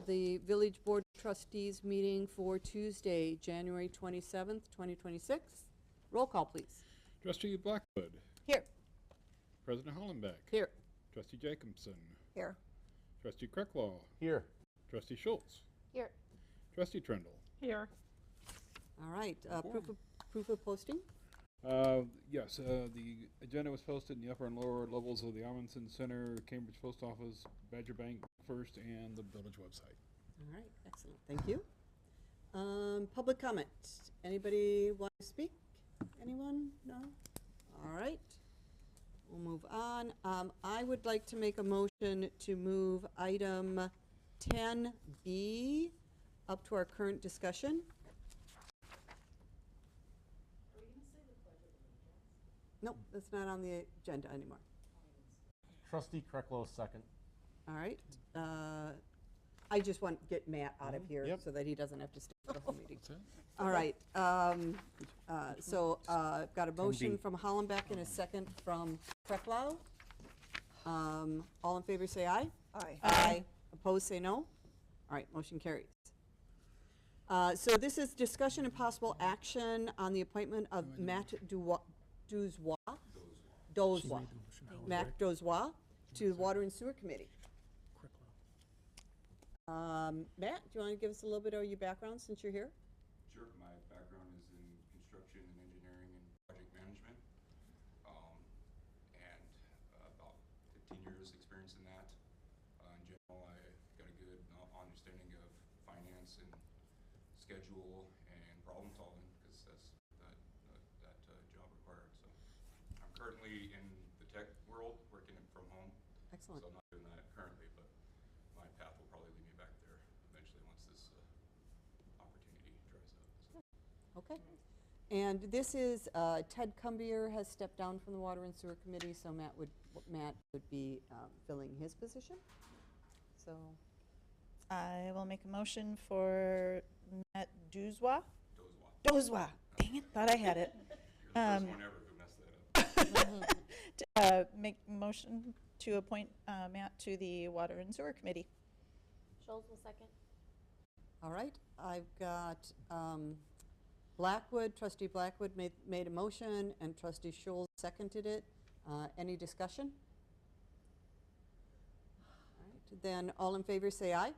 the Village Board of Trustees meeting for Tuesday, January 27th, 2026. Roll call, please. Trustee Blackwood. Here. President Hollenbeck. Here. Trustee Jacobson. Here. Trustee Kricklaw. Here. Trustee Schultz. Here. Trustee Trendle. Here. All right, proof of posting? Yes, the agenda was posted in the upper and lower levels of the Amundsen Center, Cambridge Post Office, Badger Bank first, and the village website. All right, excellent, thank you. Public comment. Anybody want to speak? Anyone? No? All right, we'll move on. I would like to make a motion to move item 10B up to our current discussion. Nope, that's not on the agenda anymore. Trustee Krecklow, second. All right. I just want to get Matt out of here Yep. so that he doesn't have to stay for the whole meeting. What's that? All right. So I've got a motion from Hollenbeck and a second from Krecklow. All in favor say aye. Aye. Aye. Opposed say no. All right, motion carries. So this is discussion and possible action on the appointment of Matt Dozwa, Mac Dozwa, to the Water and Sewer Committee. Matt, do you want to give us a little bit of your background since you're here? Sure. My background is in construction and engineering and project management, and about 15 years experience in that. In general, I got a good understanding of finance and schedule and problem solving because that's that job required. So I'm currently in the tech world, working from home. Excellent. So I'm not doing that currently, but my path will probably lead me back there eventually once this opportunity dries up. So. Okay. And this is, Ted Cumbier has stepped down from the Water and Sewer Committee, so Matt would be filling his position. So, I will make a motion for Matt Dozwa. Dozwa. Dang it, thought I had it. You're the first one ever who messed that up. Make motion to appoint Matt to the Water and Sewer Committee. Schultz will second. all right, I've got Blackwood, Trustee Blackwood made a motion, and Trustee Schultz seconded it. Any discussion? All right, then all in favor say aye.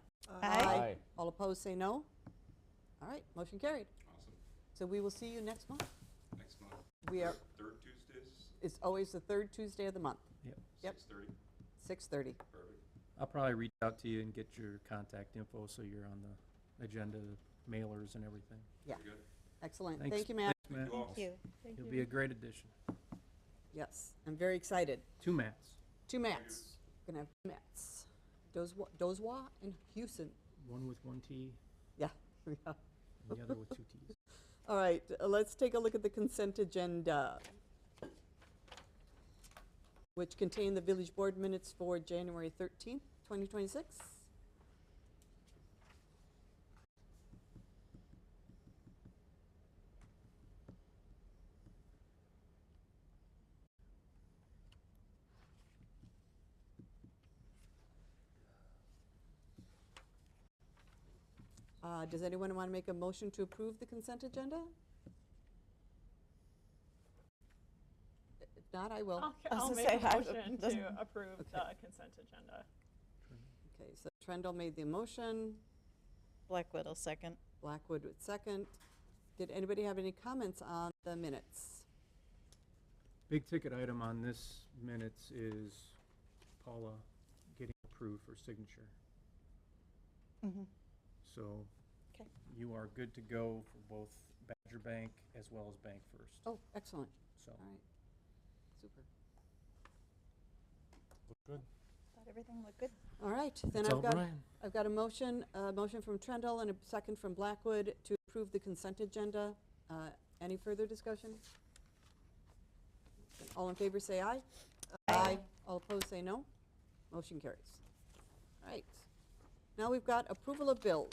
Aye. All opposed say no. All right, motion carried. Awesome. So we will see you next month. Next month. We are, Third Tuesdays, it's always the third Tuesday of the month, Yep. 6:30. 6:30. Perfect. I'll probably reach out to you and get your contact info so you're on the agenda, mailers and everything. Yeah, Very good. excellent. Thanks. Thank you, Matt. Thanks, Matt. you all. Thank you. You'll be a great addition. Yes, I'm very excited. 2 Matts, 2 Matts. Gonna have 2 Matts. Dozwa and Houston. one with 1 T Yeah. and the other with 2 T's. All right, let's take a look at the consent agenda, which contain the village board minutes for January 13th, 2026. Does anyone want to make a motion to approve the consent agenda? If not, I will. I'll I'll make a make a motion motion to to approve the consent agenda. Okay, so Trendle made the motion, Blackwood will second. Blackwood would second. Did anybody have any comments on the minutes? Big ticket item on this minutes is Paula getting approved for signature. Mm-hmm. So Okay. you are good to go for both Badger Bank as well as Bank First. Oh, excellent. So All right. Super. Look good. Thought everything looked good. All right, then that's all, Brian. I've got a motion from Trendle and a second from Blackwood to approve the consent agenda. Any further discussion? All in favor say aye. Aye. All opposed say no. Motion carries. All right. Now we've got approval of bills.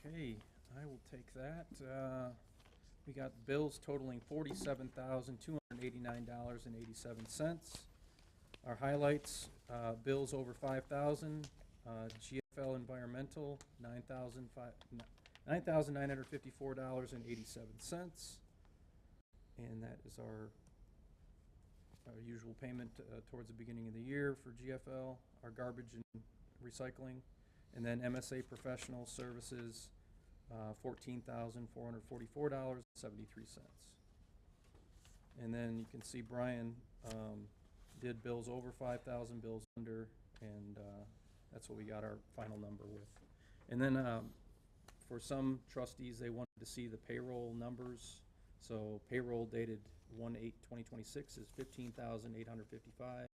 Okay, I will take that. We got bills totaling $47,289.87. Our highlights, bills over 5,000, GFL Environmental, $9,954.87. And that is our usual payment towards the beginning of the year for GFL, our garbage and recycling. And then MSA Professional Services, $14,444.73. And then you can see Brian did bills over 5,000, bills under, and that's what we got our final number with. And then for some trustees, they wanted to see the payroll numbers. So payroll dated 1/8/2026 is $15,855.30.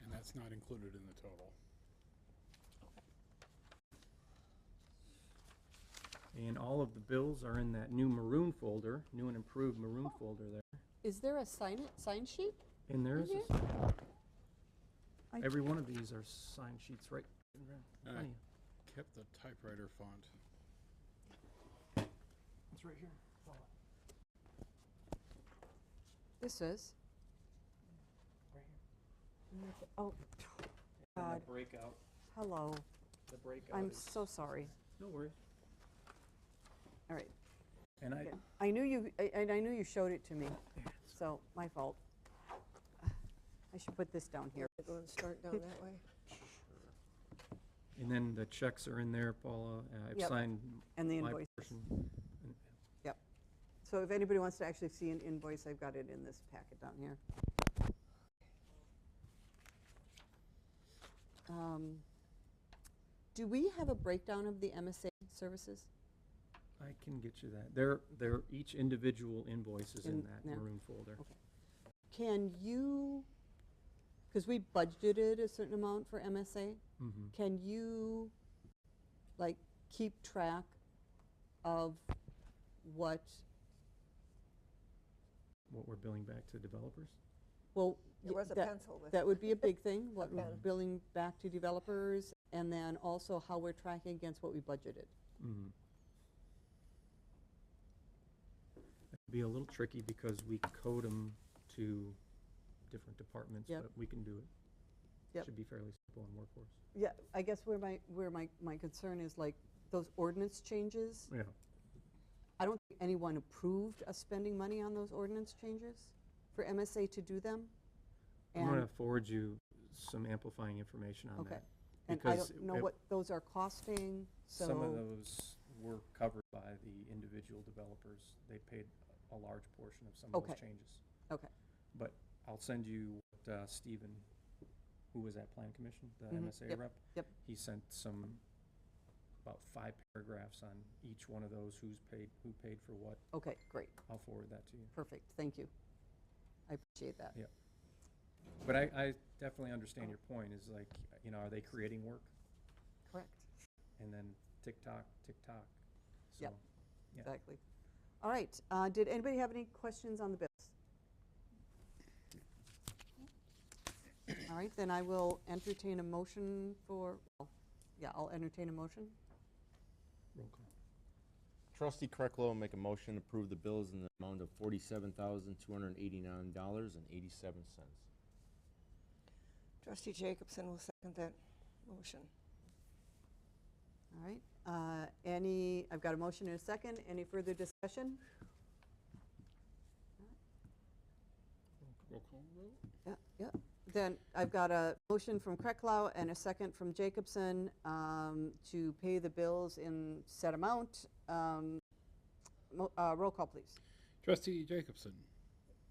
And that's not included in the total. And all of the bills are in that new maroon folder, new and improved maroon folder there. Is there a sign sheet? And there is Mhm. a sign. I- Every one of these are sign sheets right in front of you. Kept the typewriter font. It's right here. This is. Right here. Oh, And God. the breakout. hello. The breakout I'm is. so sorry. No worries. All right. And I, Okay. I knew you showed it to me, so my fault. I should put this down here. Go and start down that way. and then the checks are in there, Paula. I've Yep. signed And the my invoice. portion. So if anybody wants to actually see an invoice, I've got it in this packet down here. Do we have a breakdown of the MSA services? I can get you that. They're each individual invoice is in In that there. maroon folder. Okay. Can you, because we budgeted a certain amount for MSA, Mm-hmm. can you, like, keep track of what, What we're billing back to developers. well, There was a that- pencil with. that would be a big thing, what we're Okay. billing back to developers, and then also how we're tracking against what we budgeted. Mm-hmm. It'd be a little tricky because we code them to different departments, Yep. but we can do it. Yep. Should be fairly simple in workforce. Yeah, I guess where my concern is, like, those ordinance changes, Yeah. I don't think anyone approved us spending money on those ordinance changes for MSA to do them. I'm gonna And, forward you some amplifying information on okay, that. and I because don't know it- what those are costing, so. Some of those were covered by the individual developers. They paid a large portion of some of those Okay. changes. Okay, But I'll send you what Stephen, who was at Plan Commission, the Mhm. MSA Yep. rep. Yep. He sent about 5 paragraphs on each one of those, who paid for what. okay, great, I'll forward that to you. perfect, thank you. I appreciate that. Yeah. But I definitely understand your point, is like, are they creating work? Correct, And then tick-tock, tick-tock. Yep. So, yeah. exactly. All right, did anybody have any questions on the bills? All right, then I will entertain a motion I'll entertain a motion. Roll call. Trustee Krecklo make a motion to approve the bills in the amount of $47,289.87. Trustee Jacobson will second that motion. All right, I've got a motion and a second. Any further discussion? Roll call vote? Yeah. Then I've got a motion from Krecklau and a second from Jacobson to pay the bills in set amount. Roll call, please. Trustee Jacobson.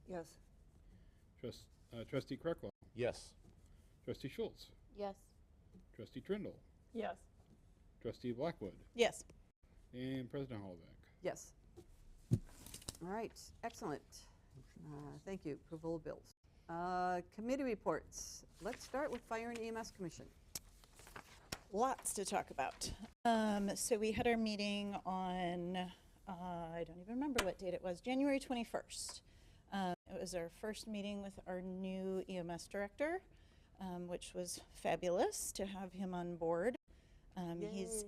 Yes. Trustee Krecklau. Yes. Trustee Schultz. Yes. Trustee Trindle. Yes. Trustee Blackwood. Yes. And President Hollaback. Yes. All right, excellent. Thank you. Approval of bills. Committee reports. Let's start with Fire and EMS Commission. Lots to talk about. So we had our meeting on, I don't even remember what date it was, January 21st. It was our first meeting with our new EMS director, which was fabulous to have him on board.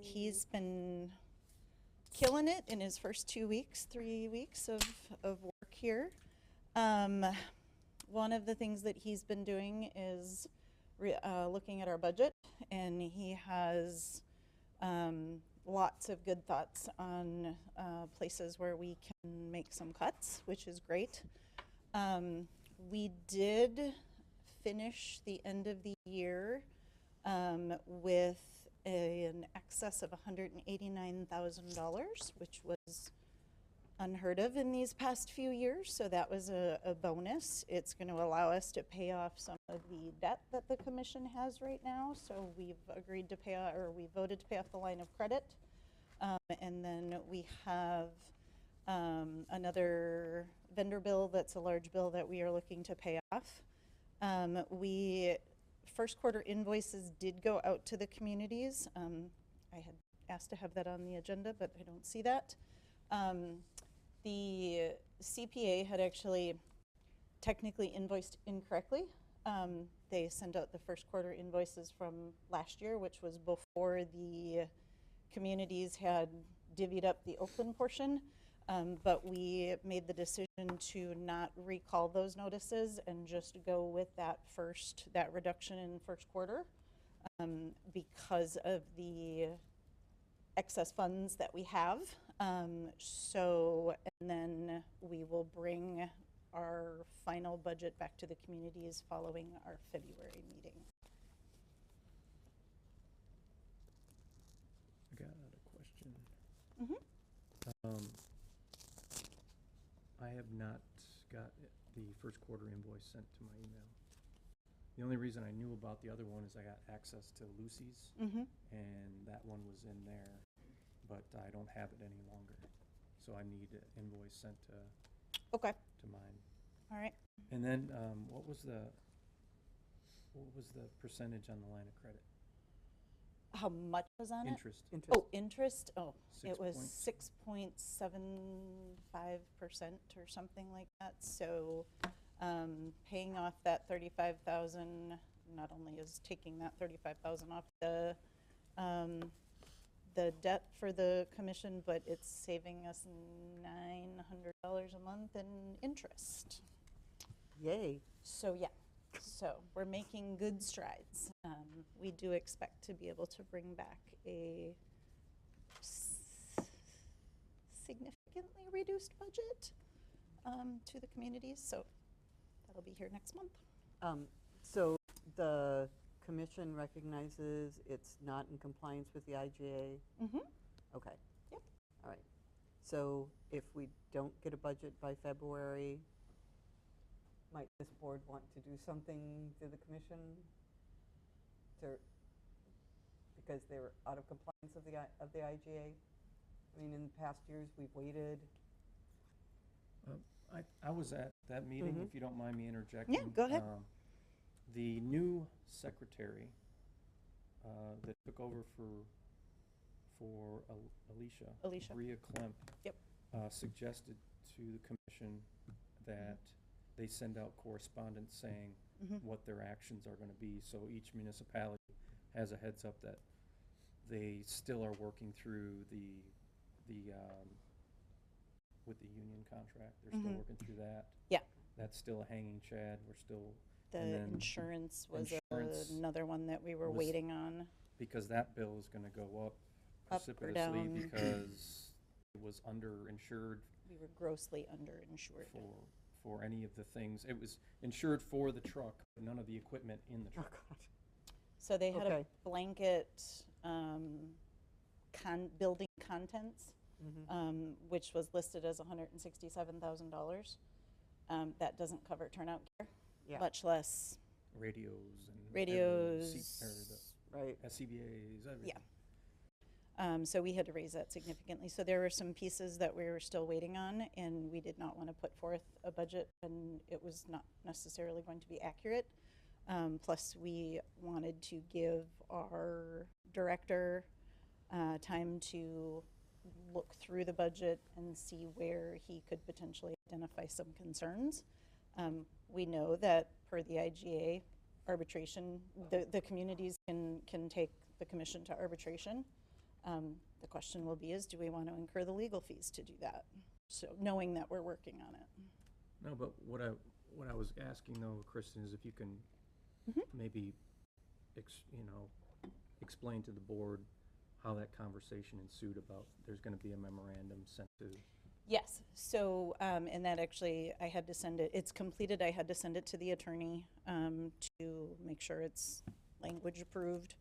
He's been killing it in his first 3 weeks of work here. One of the things that he's been doing is looking at our budget, and he has lots of good thoughts on places where we can make some cuts, which is great. We did finish the end of the year with an excess of $189,000, which was unheard of in these past few years, so that was a bonus. It's going to allow us to pay off some of the debt that the commission has right now, so we've agreed to pay, or we voted to pay off the line of credit. And then we have another vendor bill that's a large bill that we are looking to pay off. First quarter invoices did go out to the communities. I had asked to have that on the agenda, but I don't see that. The CPA had actually technically invoiced incorrectly. They sent out the first quarter invoices from last year, which was before the communities had divvied up the Oakland portion. But we made the decision to not recall those notices and just go with that reduction in first quarter because of the excess funds that we have. And then we will bring our final budget back to the communities following our February meeting. I got a question. Mhm. I have not got the first quarter invoice sent to my email. The only reason I knew about the other one is I got access to Lucy's, Mm-hmm. and that one was in there, but I don't have it any longer. So I need an invoice sent Okay. to mine. All right. And then, what was the percentage on the line of credit? How much was on it? Interest. Oh, interest? Oh, it was 6 6.75% or something like that. So paying off that 35,000 not only is taking that 35,000 off the debt for the commission, but it's saving us $900 a month in interest. Yay. So yeah, so we're making good strides. We do expect to be able to bring back a significantly reduced budget to the communities, so that'll be here next month. So the commission recognizes it's not in compliance with the IGA? Mm-hmm. Okay. Yep. All right. So if we don't get a budget by February, might this board want to do something to the commission because they were out of compliance of the IGA? I mean, in past years, we've waited. I was at that meeting, Mhm. if you don't mind me interjecting. Yeah, go ahead. The new secretary that took over for Alicia. Alicia. Bria Klemp. Yep. Suggested to the commission that they send out correspondence saying Mm-hmm. what their actions are gonna be, so each municipality has a heads up that they still are working through with the union contract, they're still Mhm. working through that. Yeah. That's still a hanging chad, we're still, The and then insurance was insurance another one that we were was- waiting on. because that bill is gonna go up Up or precipitously down. because it was underinsured We were grossly underinsured. for any of the things. It was insured for the truck, but none of the equipment in the Oh, truck. God. So they had a Okay. blanket building contents, Mhm. which was listed as $167,000. That doesn't cover turnout gear, Yeah. much less Radios and radios. Right. SCBA's, everything. Yeah. So we had to raise that significantly. So there were some pieces that we were still waiting on, and we did not want to put forth a budget, and it was not necessarily going to be accurate. Plus, we wanted to give our director time to look through the budget and see where he could potentially identify some concerns. We know that per the IGA arbitration, the communities can take the commission to arbitration. The question will be do we want to incur the legal fees to do that? So knowing that we're working on it. No, but what I was asking though, Kristen, is if you can Mhm. maybe explain to the board how that conversation ensued about there's gonna be a memorandum sent to, Yes, so, and that actually, I had to send it, it's completed, I had to send it to the attorney, to make sure it's language approved.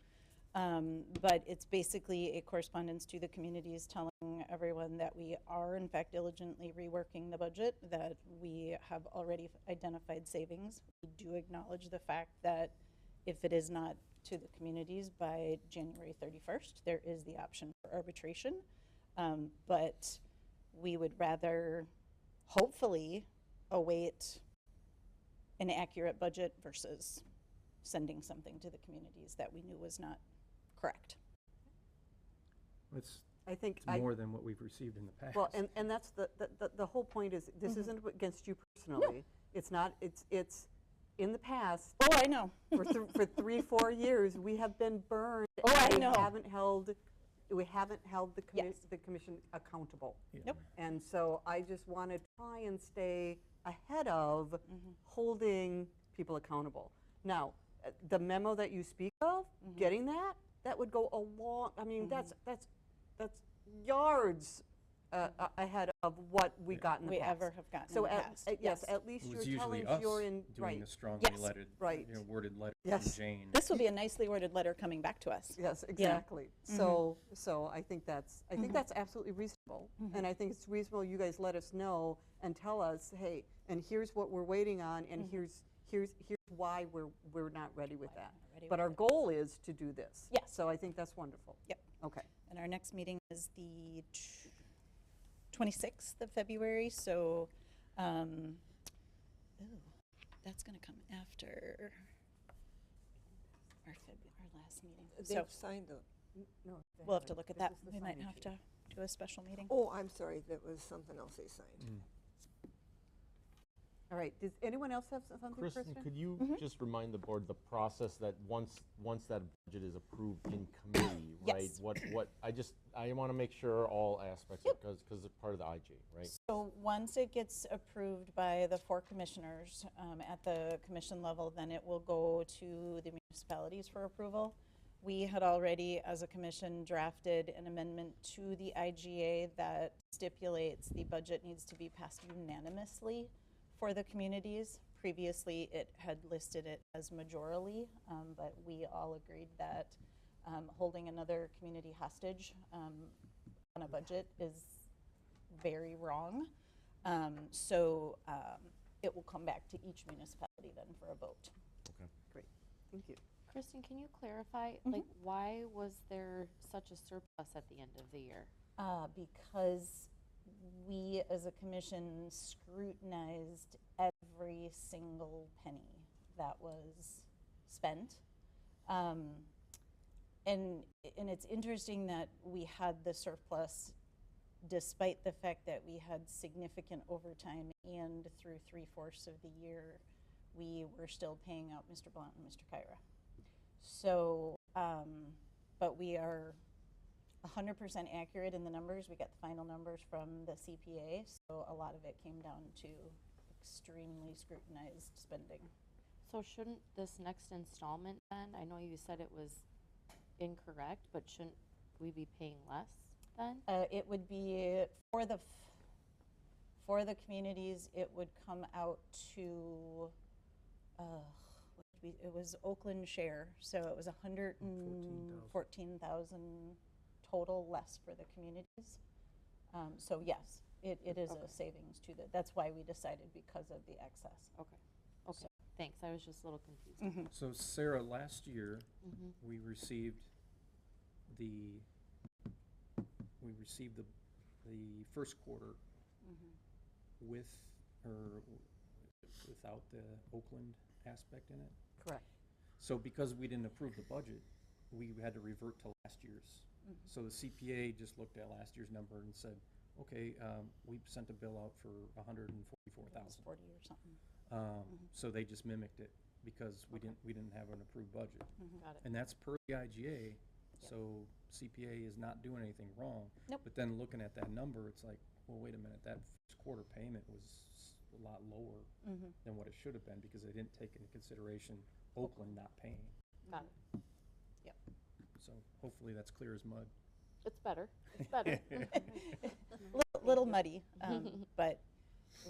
But it's basically a correspondence to the communities telling everyone that we are in fact diligently reworking the budget, that we have already identified savings. We do acknowledge the fact that if it is not to the communities by January 31st, there is the option for arbitration. But we would rather hopefully await an accurate budget versus sending something to the communities that we knew was not correct. it's I think, more than what we've received in the past. well, and that's the whole point is, this isn't against you personally. It's not, it's in the past, Oh, I know. for 3-4 years, we have been burned. Oh, I and know. We haven't held the Yes. the commission accountable. Yeah. Nope. And so I just want to try and stay ahead of holding people accountable. Now, the memo that you speak of, getting that would go a long, I mean, that's yards ahead of what we got in the We past. ever have gotten in So the at, past. yes, at least It you're was usually telling us you're in, doing right, the strongly Yes. lettered, Right. worded letter Yes. from Jane. This will be a nicely worded letter coming back to us. yes, exactly. So I think that's, absolutely reasonable. And I think it's reasonable you guys let us know and tell us, hey, and here's what we're waiting on, and here's why we're not ready with that. ready But with our it. goal is to do this. Yes. So I think that's wonderful. Yep. Okay. And our next meeting is the 26th of February, so, that's gonna come after our last meeting. So They've signed the, No, they we'll have to haven't. look at This that. is the We might signing have sheet. to do a special meeting. oh, I'm sorry, that was something else they signed. All right, does anyone else have something, Kristen, Kristen? could you just remind the board the process that once that budget is approved in committee, right? Yes. What, I want to make sure all aspects, because it's part of the IJ, right? So once it gets approved by the 4 commissioners at the commission level, then it will go to the municipalities for approval. We had already, as a commission, drafted an amendment to the IGA that stipulates the budget needs to be passed unanimously for the communities. Previously, it had listed it as majorly, but we all agreed that holding another community hostage on a budget is very wrong. So it will come back to each municipality then for a vote. Great, thank you. Kristen, can you clarify, like, why was there such a surplus at the end of the year? Because we, as a commission, scrutinized every single penny that was spent. And it's interesting that we had the surplus despite the fact that we had significant overtime, and through 3/4 of the year, we were still paying out Mr. Blount and Mr. Kyra. So, but we are 100% accurate in the numbers. We got the final numbers from the CPA, so a lot of it came down to extremely scrutinized spending. So shouldn't this next installment then, I know you said it was incorrect, but shouldn't we be paying less then? It would be, for the communities, it would come out to, it was Oakland share, so it was 114,000 total less for the communities. So yes, it is a savings to that's why we decided because of the excess. Okay, thanks, I was just a little confused. So Sarah, last year, we received the first quarter with or without the Oakland aspect in it. Correct. So because we didn't approve the budget, we had to revert to last year's. So the CPA just looked at last year's number and said, okay, we sent a bill out for It was 144,000. 40 or something. So they just mimicked it because we didn't have an approved budget. Got it. And that's per the IGA, so CPA is not doing anything wrong. Nope. But then looking at that number, it's like, well, wait a minute, that first quarter payment was a lot lower than what it should have been because they didn't take into consideration Oakland not paying. Got it. So hopefully that's clear as mud. It's better. It's better. Little muddy, but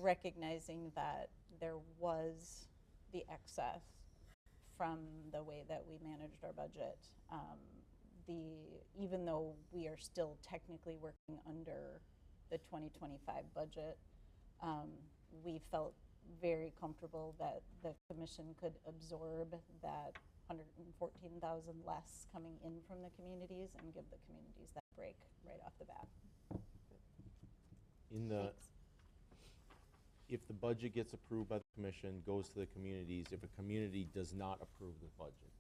recognizing that there was the excess from the way that we managed our budget. Even though we are still technically working under the 2025 budget, we felt very comfortable that the commission could absorb that 114,000 less coming in from the communities and give the communities that break right off the bat. In the, Thanks. if the budget gets approved by the commission, goes to the communities, if a community does not approve the budget,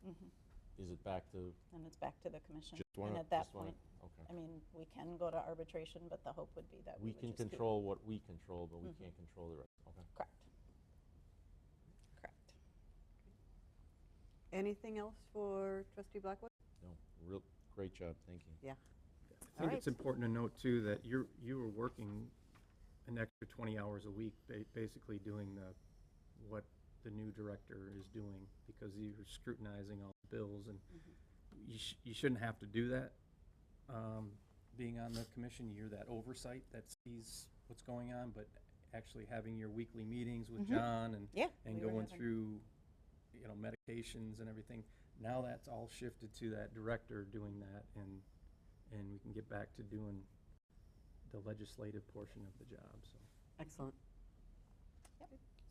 is it back to And it's back to the commission. just one? And at that just one- point, Okay. I mean, we can go to arbitration, but the hope would be that we We would can just keep- control what we control, but we Mhm. can't control the rest. Okay. Correct. Correct. Anything else for trustee Blackwood? No, real, great job, thank you. Yeah. I think it's important to note too that you were working an extra 20 hours a week, basically doing what the new director is doing, because you're scrutinizing all the bills, and you shouldn't have to do that. Being on the commission, you're that oversight that sees what's going on, but actually having your weekly meetings with John and Yeah. and we were going having- through, medications and everything. Now that's all shifted to that director doing that, and we can get back to doing the legislative portion of the job, so. Excellent.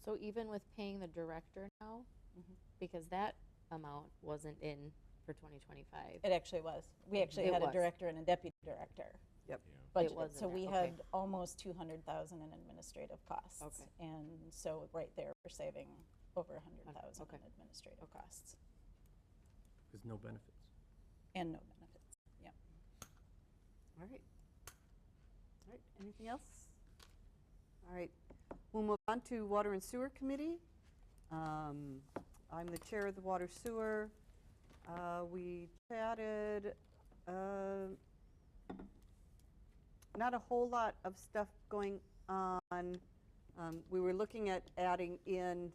So even with paying the director now, because that amount wasn't in for 2025. It actually was. We actually It had was. a director and a deputy director Yep. budgeted. was in So there, we okay. had almost 200,000 in administrative costs. Okay. And so right there, we're saving over 100,000 Okay. in administrative costs There's no benefits. and no benefits. Yep. All right. All right, anything else? All right, we'll move on to Water and Sewer Committee. I'm the chair of the Water Sewer. We chatted, not a whole lot of stuff going on. We were looking at adding in,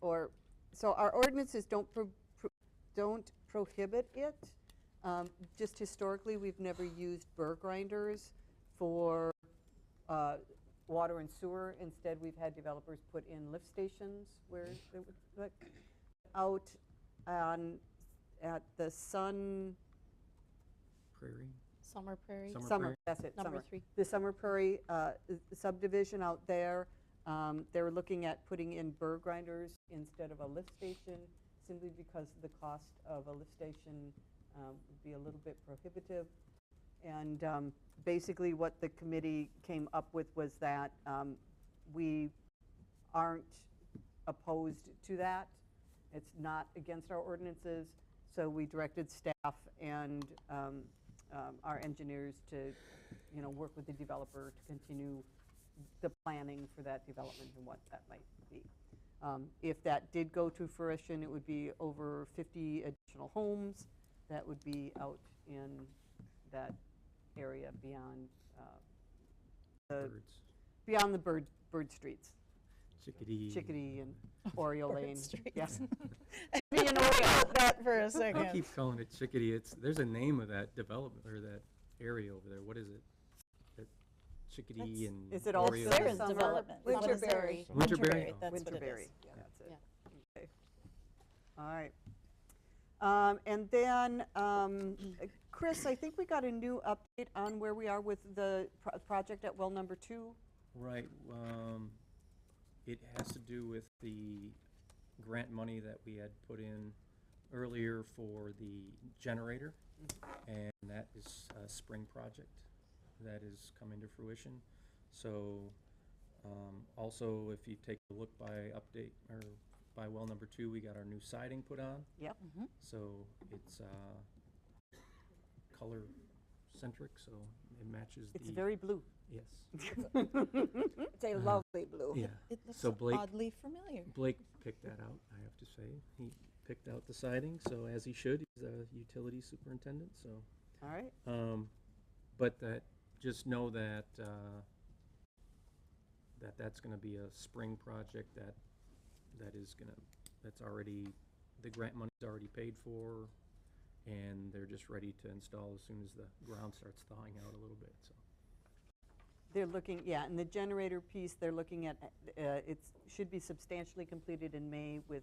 so our ordinances don't prohibit it. Just historically, we've never used burr grinders for water and sewer. Instead, we've had developers put in lift stations where they would put out at the Sun, Prairie? Summer Prairie. Summer Prairie? that's it, Number Summer. 3. The Summer Prairie subdivision out there. They're looking at putting in burr grinders instead of a lift station, simply because the cost of a lift station would be a little bit prohibitive. And basically what the committee came up with was that we aren't opposed to that. It's not against our ordinances, so we directed staff and our engineers to, work with the developer to continue the planning for that development and what that might be. If that did go to fruition, it would be over 50 additional homes that would be out in that area beyond the Birds, bird streets, chickadee. and Oriole Bird Lane. streets. Yeah. Chickadee and Oriole, that for a I second. keep calling it chickadee. There's a name of that development, or that area over there. What is it? That chickadee and Is it also Oriole. That's Sarah's Summer- development. Winterberry. Winterberry? That's what it Winterberry. is. Yeah, that's it. Yeah. Okay. All right. And then, Chris, I think we got a new update on where we are with the project at well number 2. Right. It has to do with the grant money that we had put in earlier for the generator, and that is a spring project that is coming to fruition. So also, if you take a look by update, or by well number 2, we got our new siding put on. Yep. So it's color centric, so it matches the. It's very blue. Yes. It's a lovely blue. Yeah. It looks So Blake- oddly familiar. Blake picked that out, I have to say. He picked out the siding, so as he should. He's a utility superintendent, so. All right. But that, just know that, that's gonna be a spring project that's already the grant money's already paid for, and they're just ready to install as soon as the ground starts thawing out a little bit, so. They're looking, yeah, and the generator piece, they're looking at, it should be substantially completed in May with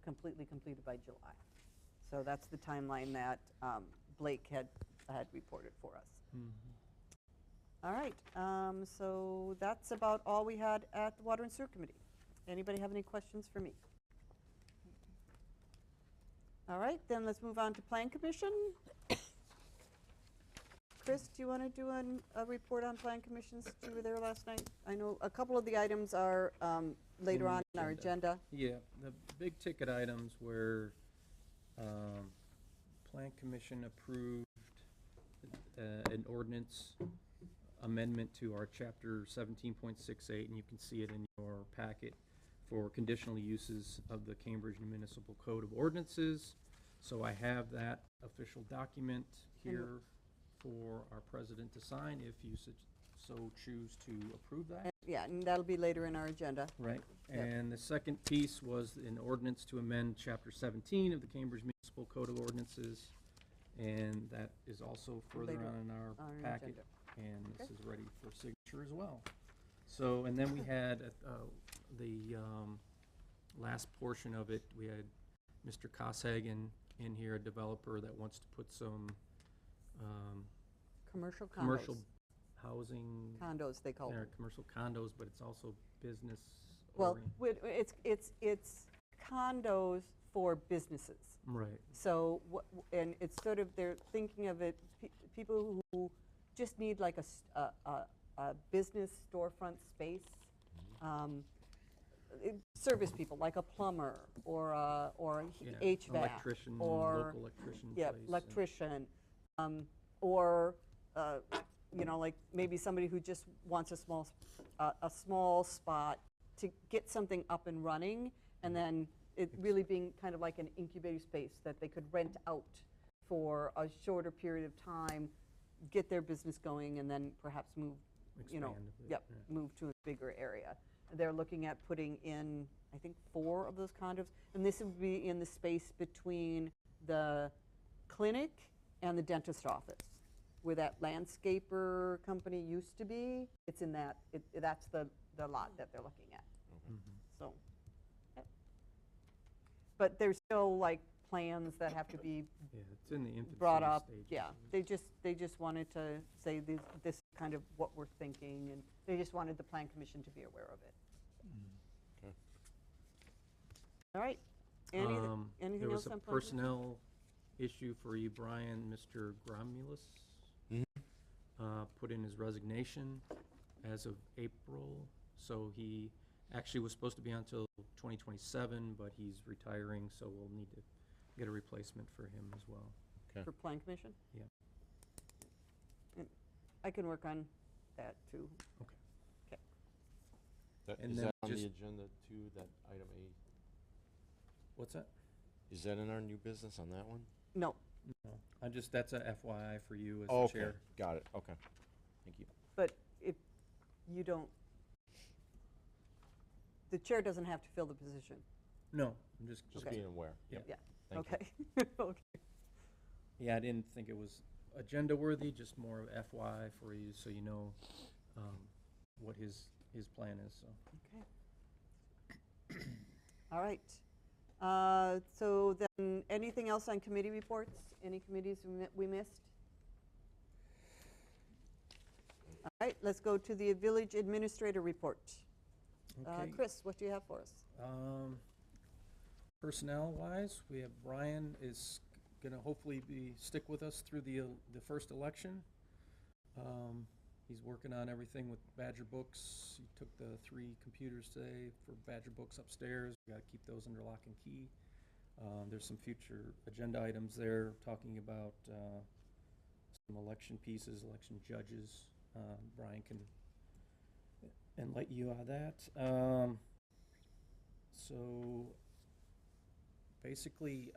completely completed by July. So that's the timeline that Blake had reported for us. All right, so that's about all we had at the Water and Sewer Committee. Anybody have any questions for me? All right, then let's move on to Plan Commission. Chris, do you want to do a report on Plan Commissions? You were there last night. I know a couple of the items are later the on in our agenda. Yeah, the big ticket items were, Plan Commission approved an ordinance amendment to our chapter 17.68, and you can see it in your packet, for conditional uses of the Cambridge Municipal Code of Ordinances. So I have that official document here for our president to sign if you so choose to approve that. Yeah, and that'll be later in our agenda. Right, Yep. and the second piece was an ordinance to amend chapter 17 of the Cambridge Municipal Code of Ordinances, and that is also further Later on in our on our packet, agenda. and this Okay. is ready for signature as well. So, and then we had the last portion of it, we had Mr. Koshagen in here, a developer that wants to put some Commercial condos. commercial housing, Condos, they call them. commercial condos, but it's also business Well, it's condos for businesses. Right, So, and it's sort of, they're thinking of it, people who just need like a business storefront space. Service people, like a plumber or a yeah, HVAC. electrician, or- local electrician Yeah, place, and- electrician, or, you know, like maybe somebody who just wants a small spot to get something up and running, and then it really being kind of like an incubator space that they could rent out for a shorter period of time, get their business going, and then perhaps move, you know, Expand a bit, yep, yeah. move to a bigger area. They're looking at putting in, I think, 4 of those condos, and this would be in the space between the clinic and the dentist office, where that landscaper company used to be. It's in that, that's the lot that they're looking at. So, yep. But there's still like plans that have to be Yeah, it's in the infancy brought up. stages. Yeah, they just wanted to say this is kind of what we're thinking, and they just wanted the Plan Commission to be aware of it. Okay. All right. Anything There else was a on Plan Commission? personnel issue for you, Brian. Mr. Gromulus put in his resignation as of April, so he actually was supposed to be on until 2027, but he's retiring, so we'll need to get a replacement for him as well. For Plan Commission? Yeah. And I can work on that too. And Is then that on the just- agenda too, that item A? What's that? Is that in our new business on that one? No, No, that's a FYI for you as Oh, the okay, chair. got it, okay. Thank you. but if you don't, the chair doesn't have to fill the position. No, I'm just, Just Okay. being aware. Yeah. Yeah, Thank you. okay. Okay. yeah, I didn't think it was agenda worthy, just more of FYI for you, so you know what his plan is, so. Okay. All right. So then, anything else on committee reports? Any committees we missed? All right, let's go to the village administrator report. Okay. Chris, what do you have for us? Personnel-wise, we have Brian is gonna hopefully stick with us through the first election. He's working on everything with Badger Books. He took the 3 computers today for Badger Books upstairs. We gotta keep those under lock and key. There's some future agenda items there, talking about some election pieces, election judges. Brian can enlighten you on that. So basically,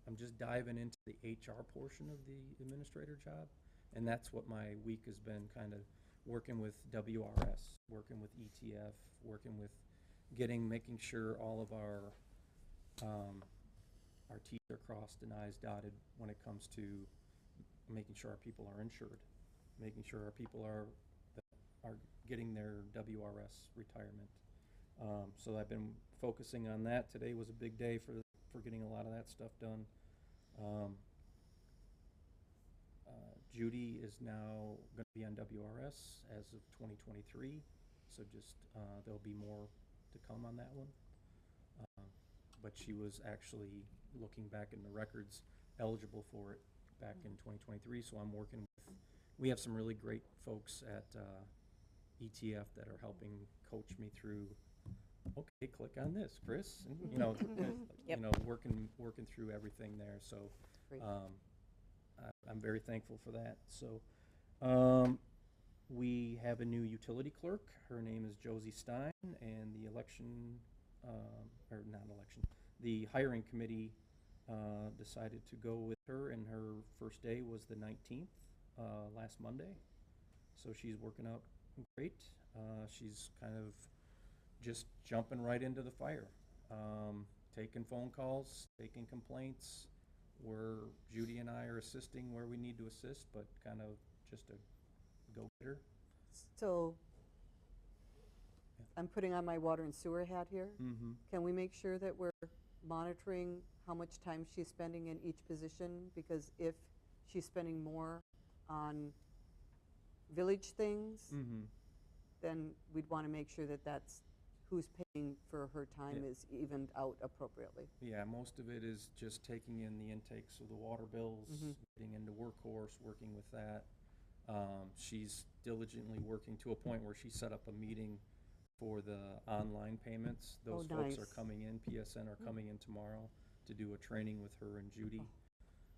I'm just diving into the HR portion of the administrator job, and that's what my week has been, kind of working with WRS, working with ETF, working with making sure all of our our Ts are crossed and Is dotted when it comes to making sure our people are insured, making sure our people are getting their WRS retirement. So I've been focusing on that. Today was a big day for getting a lot of that stuff done. Judy is now going to be on WRS as of 2023, so just there'll be more to come on that one. But she was actually, looking back in the records, eligible for it back in 2023, so I'm working with, we have some really great folks at ETF that are helping coach me through, okay, click on this, Chris, and, you know, Yep. you know, working through everything there, so Great. I'm very thankful for that. So we have a new utility clerk. Her name is Josie Stein, and the the hiring committee decided to go with her, and her first day was the 19th, last Monday. So she's working out great. She's kind of just jumping right into the fire, taking phone calls, taking complaints, where Judy and I are assisting where we need to assist, but kind of just a go-getter. So I'm putting on my water and sewer hat here. Mm-hmm. Can we make sure that we're monitoring how much time she's spending in each position? Because if she's spending more on village things, Mm-hmm. then we'd want to make sure that that's who's paying for her time Yeah. is evened out appropriately. Yeah, most of it is just taking in the intakes of the water bills, getting into workhorse, working with that. She's diligently working to a point where she set up a meeting for the online payments. Those folks are nice. coming in, PSN are coming in tomorrow to do a training with her and Judy.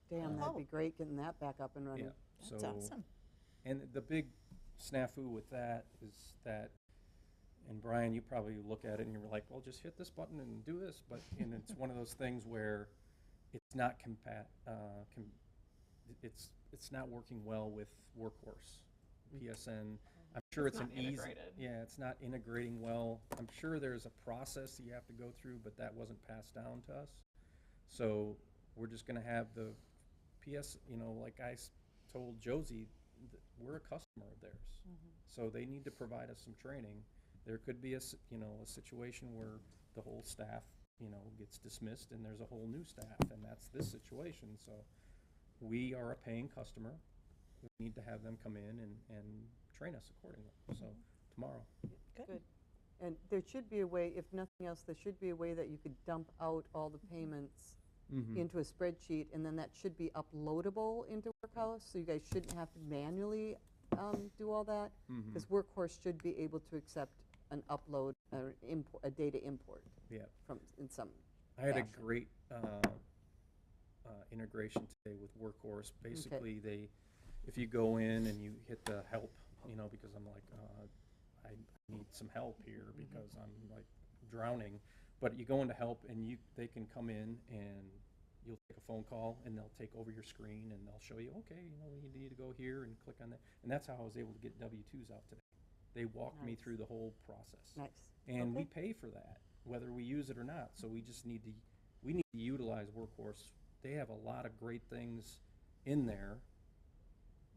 Damn, that'd be Oh. great, getting that back up and running. Yeah, That's awesome. And the big snafu with that is that, and Brian, you probably look at it and you're like, well, just hit this button and do this, but and it's one of those things where it's not it's not working well with Workhorse, PSN. I'm sure it's an easy, yeah, it's not integrating well. I'm sure there's a process that you have to go through, but that wasn't passed down to us. So we're just gonna have the you know, like I told Josie, we're a customer of theirs. So they need to provide us some training. There could be a situation where the whole staff, gets dismissed and there's a whole new staff, and that's this situation. So we are a paying customer. We need to have them come in and train us accordingly. So tomorrow. Good. And there should be a way, if nothing else, there should be a way that you could dump out all the payments into a spreadsheet, and then that should be uploadable into Workhouse, so you guys shouldn't have to manually do all that, because Workhorse should be able to accept an upload or a data import Yeah. from in some. I had a fashion. great integration today with Workhorse. Basically, if you go in and you hit the help, because I'm like, I need some help here because I'm like drowning. But you go into help and they can come in and you'll take a phone call and they'll take over your screen and they'll show you, okay, you need to go here and click on that. And that's how I was able to get W-2s out today. They walked me Nice. through the whole process. Nice. And we Okay. pay for that, whether we use it or not. So we just need to utilize Workhorse. They have a lot of great things in there,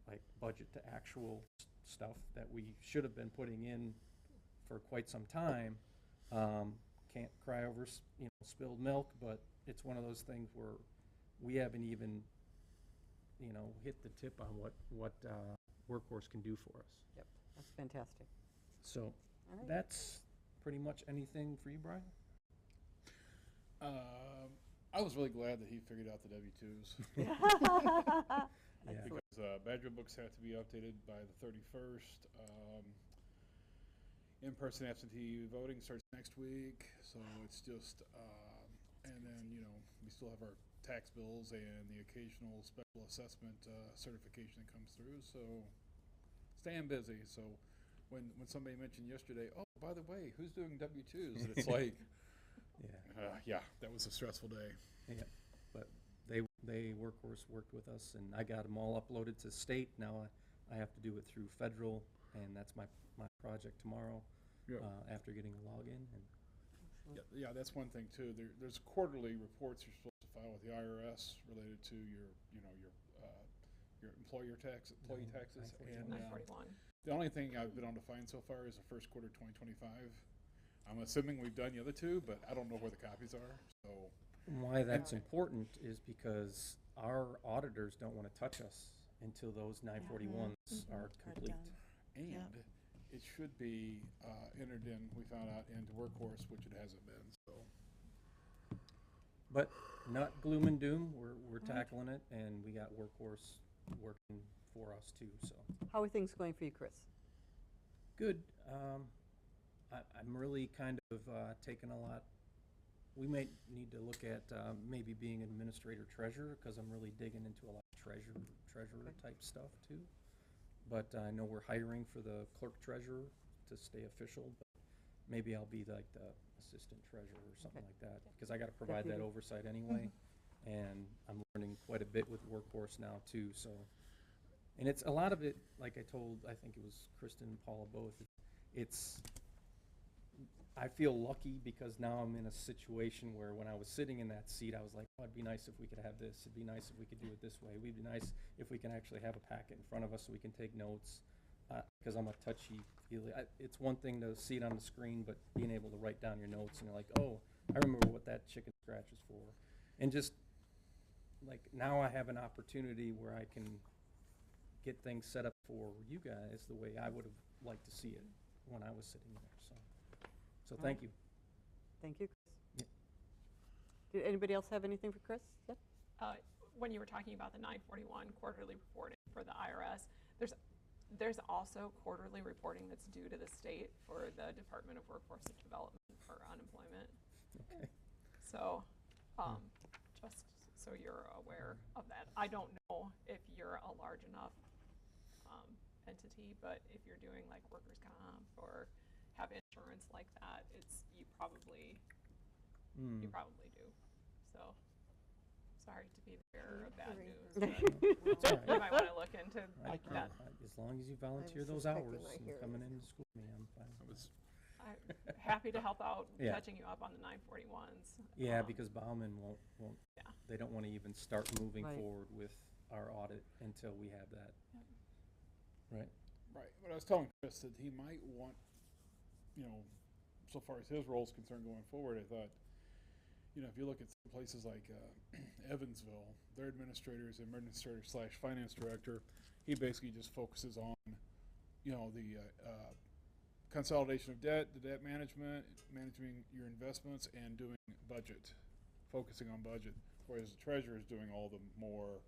like budget to actual stuff that we should have been putting in for quite some time. Can't cry over spilled milk, but it's one of those things where we haven't even hit the tip on what Workhorse can do for us. Yep, that's fantastic. So All right. that's pretty much anything for you, Brian? I was really glad that he figured out the W-2s. Yeah. Because Badger books have to be updated by the 31st. In-person absentee voting starts next week, so it's just, and then, we still have our tax bills and the occasional special assessment certification that comes through, so staying busy. So when somebody mentioned yesterday, oh, by the way, who's doing W-2s? And it's like, Yeah. that was a stressful day. Yeah, but they Workhorse worked with us, and I got them all uploaded to state. Now I have to do it through federal, and that's my project tomorrow. Yeah. After getting a login. And Yeah, that's one thing too. There's quarterly reports you're supposed to file with the IRS related to your, you know, your employee taxes. And 941. the only thing I've been able to find so far is the first quarter 2025. I'm assuming we've done the other two, but I don't know where the copies are, so. Why that's important is because our auditors don't want to touch us until those 941s are complete. done. And Yeah. it should be entered in, we found out, into Workhorse, which it hasn't been, so. But not gloom and doom, we're tackling it, and we got Workhorse working for us too, so. How are things going for you, Chris? Good. I'm really kind of taking a lot. We may need to look at maybe being an administrator treasurer, because I'm really digging into a lot of treasurer type stuff too. But I know we're hiring for the clerk treasurer to stay official, but maybe I'll be like the assistant treasurer or something like that, because I got to provide that Deputy. oversight anyway. And I'm learning quite a bit with Workhorse now too, so. And it's a lot of it, like I told, I think it was Kristen and Paula both, I feel lucky because now I'm in a situation where when I was sitting in that seat, I was like, oh, it'd be nice if we could have this. It'd be nice if we could do it this way. It'd be nice if we can actually have a packet in front of us so we can take notes. Because I'm a touchy-feely. It's one thing to see it on the screen, but being able to write down your notes and you're like, oh, I remember what that chicken scratch is for. And just like now I have an opportunity where I can get things set up for you guys the way I would have liked to see it when I was sitting there. So thank you. Thank you, Chris. Yeah. Did anybody else have anything for Chris? Yep. When you were talking about the 941 quarterly reporting for the IRS, there's also quarterly reporting that's due to the state for the Department of Workforce Development for unemployment. Okay. So, just so you're aware of that. I don't know if you're a large enough entity, but if you're doing like workers' comp or have insurance like that, you probably do. So, sorry to be the bearer of bad news, but All right. you might want to look into that. As long as you volunteer I'm those suspecting hours my and hearing coming is- into school, with me, I'm fine. I was, I'm happy to help out, Yeah. catching you up on the 941s. Yeah, because Bauman won't, Yeah. they don't want to even start moving Right. forward with our audit until we have that. Right? right, but I was telling Chris that he might want, you know, so far as his role is concerned going forward, I thought, you know, if you look at some places like Evansville, their administrator/finance director, he basically just focuses on, you know, the consolidation of debt, the debt management, managing your investments, and doing budget, focusing on budget. Whereas the treasurer is doing all the more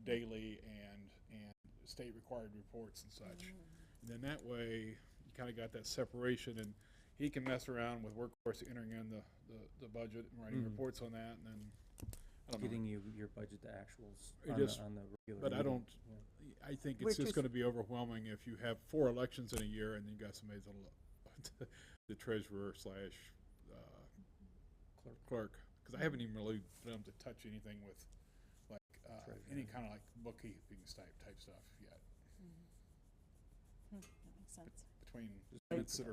daily and state required reports and such. And then that way, you kind of got that separation, and he can mess around with Workhorse entering in the budget and writing reports on that, and then I don't know. Getting you your budget to actuals It on is- the regular. But I meeting. don't. Yeah. I think We're it's just too going to be overwhelming if you have 4 elections in a year and you got somebody that's the treasurer/clerk. Because I haven't even really been able to touch anything with like any kind of like bookkeeping type stuff yet. That makes sense. Between minutes that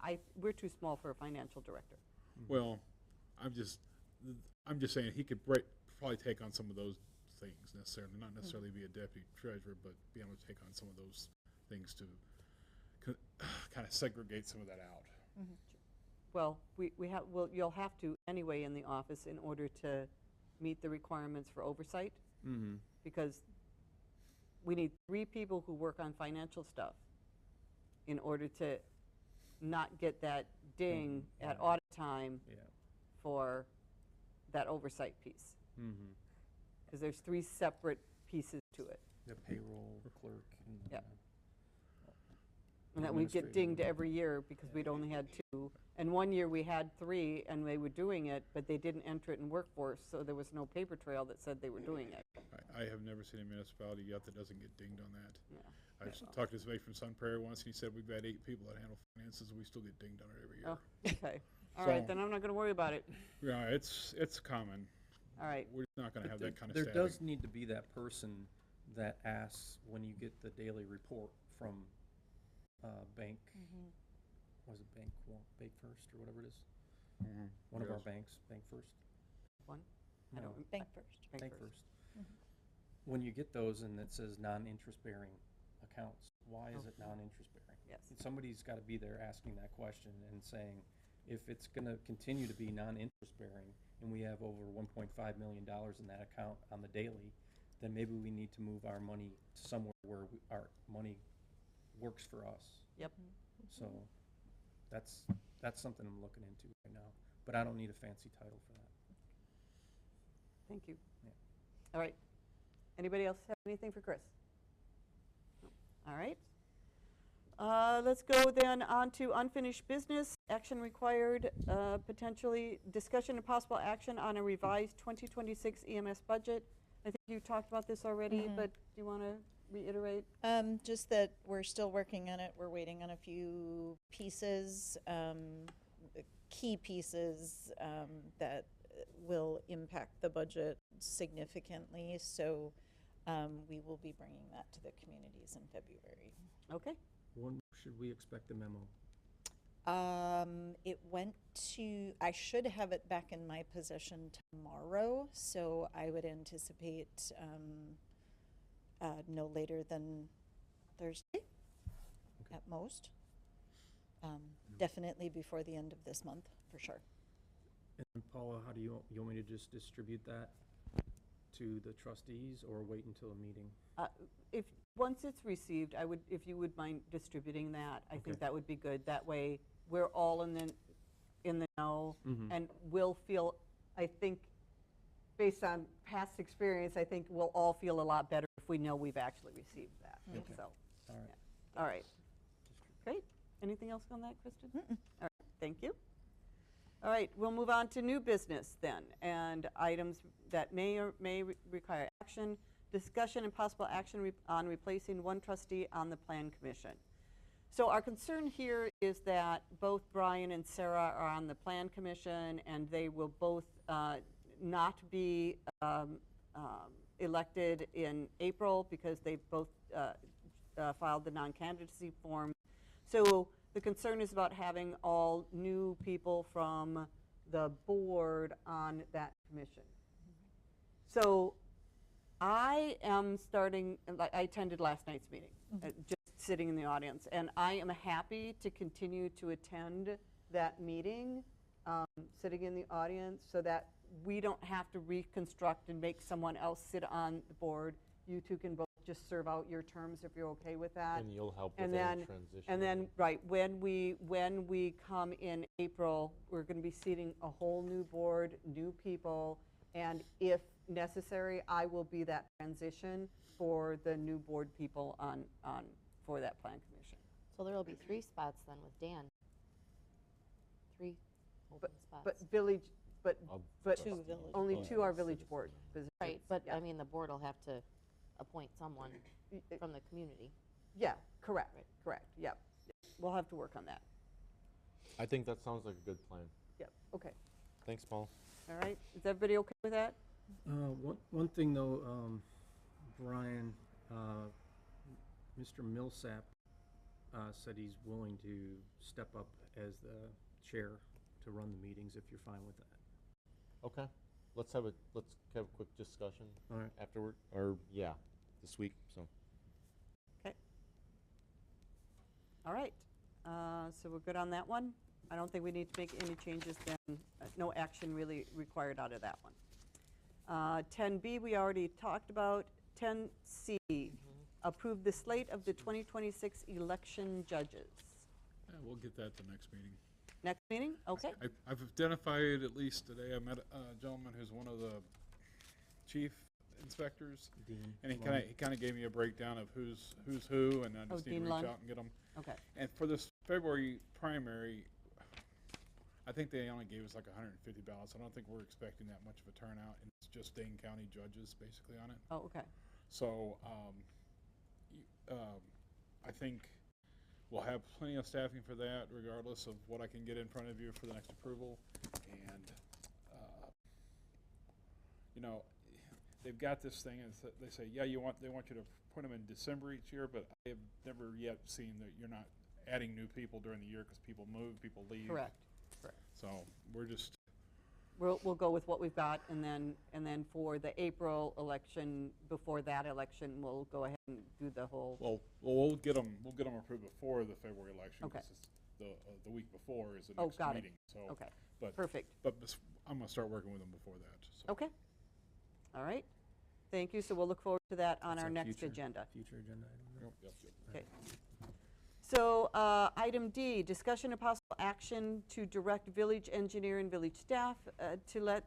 are We're too small for a financial director. well, I'm just saying he could probably take on some of those things necessarily, not necessarily be a deputy treasurer, but be able to take on some of those things to kind of segregate some of that out. Well, you'll have to anyway in the office in order to meet the requirements for oversight, Mm-hmm. because we need 3 people who work on financial stuff in order to not get that ding at audit time Yeah. for that oversight piece. Mm-hmm. Because there's 3 separate pieces to it. The payroll clerk and Yep. And that we get Administrator. dinged every year because we'd only had 2. And one year we had 3 and they were doing it, but they didn't enter it in Workforce, so there was no paper trail that said they were doing it. I have never seen a municipality yet that doesn't get dinged on that. Yeah. I've talked to somebody from Sun Prairie once, and he said we've got 8 people that handle finances, and we still get dinged on it every year. Oh, okay. All right, So- then I'm not going to worry about it. Yeah, it's common. All right. We're not going to have that kind of There staffing. does need to be that person that asks when you get the daily report from bank, was it Bank First or whatever it is? One of our Yes. banks, Bank First. one? I No. don't rem- Bank First. Bank First. When you get those and it says non-interest bearing accounts, why is it non-interest bearing? Yes. Somebody's gotta be there asking that question and saying, if it's gonna continue to be non-interest bearing and we have over $1.5 million in that account on the daily, then maybe we need to move our money to somewhere where our money works for us. Yep. So that's something I'm looking into right now, but I don't need a fancy title for that. Thank you. Yeah. All right. Anybody else have anything for Chris? No. All right. Let's go then on to unfinished business, action required, potentially discussion and possible action on a revised 2026 EMS budget. I think you talked about this already, but do you want to reiterate? Just that we're still working on it. We're waiting on a few pieces, key pieces that will impact the budget significantly. So we will be bringing that to the communities in February. Okay. When should we expect the memo? It went to, I should have it back in my possession tomorrow, so I would anticipate no later than Thursday at most. Definitely before the end of this month, for sure. And Paula, how do you want me to just distribute that to the trustees or wait until a meeting? If, once it's received, I would, if you would mind distributing that, I Okay. think that would be good. That way, we're all in the know, and we'll feel, I think, based on past experience, I think we'll all feel a lot better if we know we've actually received that. Okay. So, All right. yeah. All right. Great. Anything else on that, Kristen? All right, thank you. All right, we'll move on to new business then, and items that may or may require action, discussion and possible action on replacing one trustee on the Plan Commission. So our concern here is that both Brian and Sarah are on the Plan Commission, and they will both not be elected in April because they've both filed the non-candidacy form. So the concern is about having all new people from the board on that commission. So I am starting, I attended last night's meeting, just sitting in the audience, and I am happy to continue to attend that meeting, sitting in the audience, so that we don't have to reconstruct and make someone else sit on the board. You two can both just serve out your terms if you're okay with that. And you'll help with And any then, transition. and then, right, when we come in April, we're going to be seating a whole new board, new people, and if necessary, I will be that transition for the new board people for that Plan Commission. So there will be 3 spots then with Dan. 3 open spots. But village, but Two village only boards. 2 are village board positions. Right, but Yeah. I mean, the board will have to appoint someone from the community. Yeah, correct, Right. correct, yep. We'll have to work on that. I think that sounds like a good plan. Yep, okay. Thanks, Paul. All right, is everybody okay with that? One thing though, Brian, Mr. Millsap said he's willing to step up as the chair to run the meetings if you're fine with that. Okay, let's have a quick discussion All right. afterward, or, yeah, this week, so. Okay. All right, so we're good on that one? I don't think we need to make any changes then. No action really required out of that one. 10B, we already talked about. 10C, approve the slate of the 2026 election judges. Yeah, we'll get that the next meeting. Next meeting? Okay. I've identified, at least today, I met a gentleman who's one of the chief inspectors, Dean. and he kind of gave me a breakdown of who's who, and I Oh, just need Dean to reach Lund? out and get them. Okay. And for this February primary, I think they only gave us like 150 ballots. I don't think we're expecting that much of a turnout, and it's just Dane County judges basically on it. Oh, okay. So I think we'll have plenty of staffing for that, regardless of what I can get in front of you for the next approval. And you know, they've got this thing, and they say, yeah, they want you to put them in December each year, but I have never yet seen that you're not adding new people during the year because people move, people leave. Correct. Correct. So we're just we'll go with what we've got, and then for the April election, before that election, we'll go ahead and do the whole, Well, we'll get them approved before the February election. Okay. 'Cause it's the week before is the Oh, next got it. meeting. So, okay, but perfect. I'm gonna start working with them before that. So. Okay, all right, thank you, so we'll look forward to that on That's our a next future- agenda. Future agenda item. Yep. Okay. So, item D, discussion of possible action to direct village engineer and village staff to let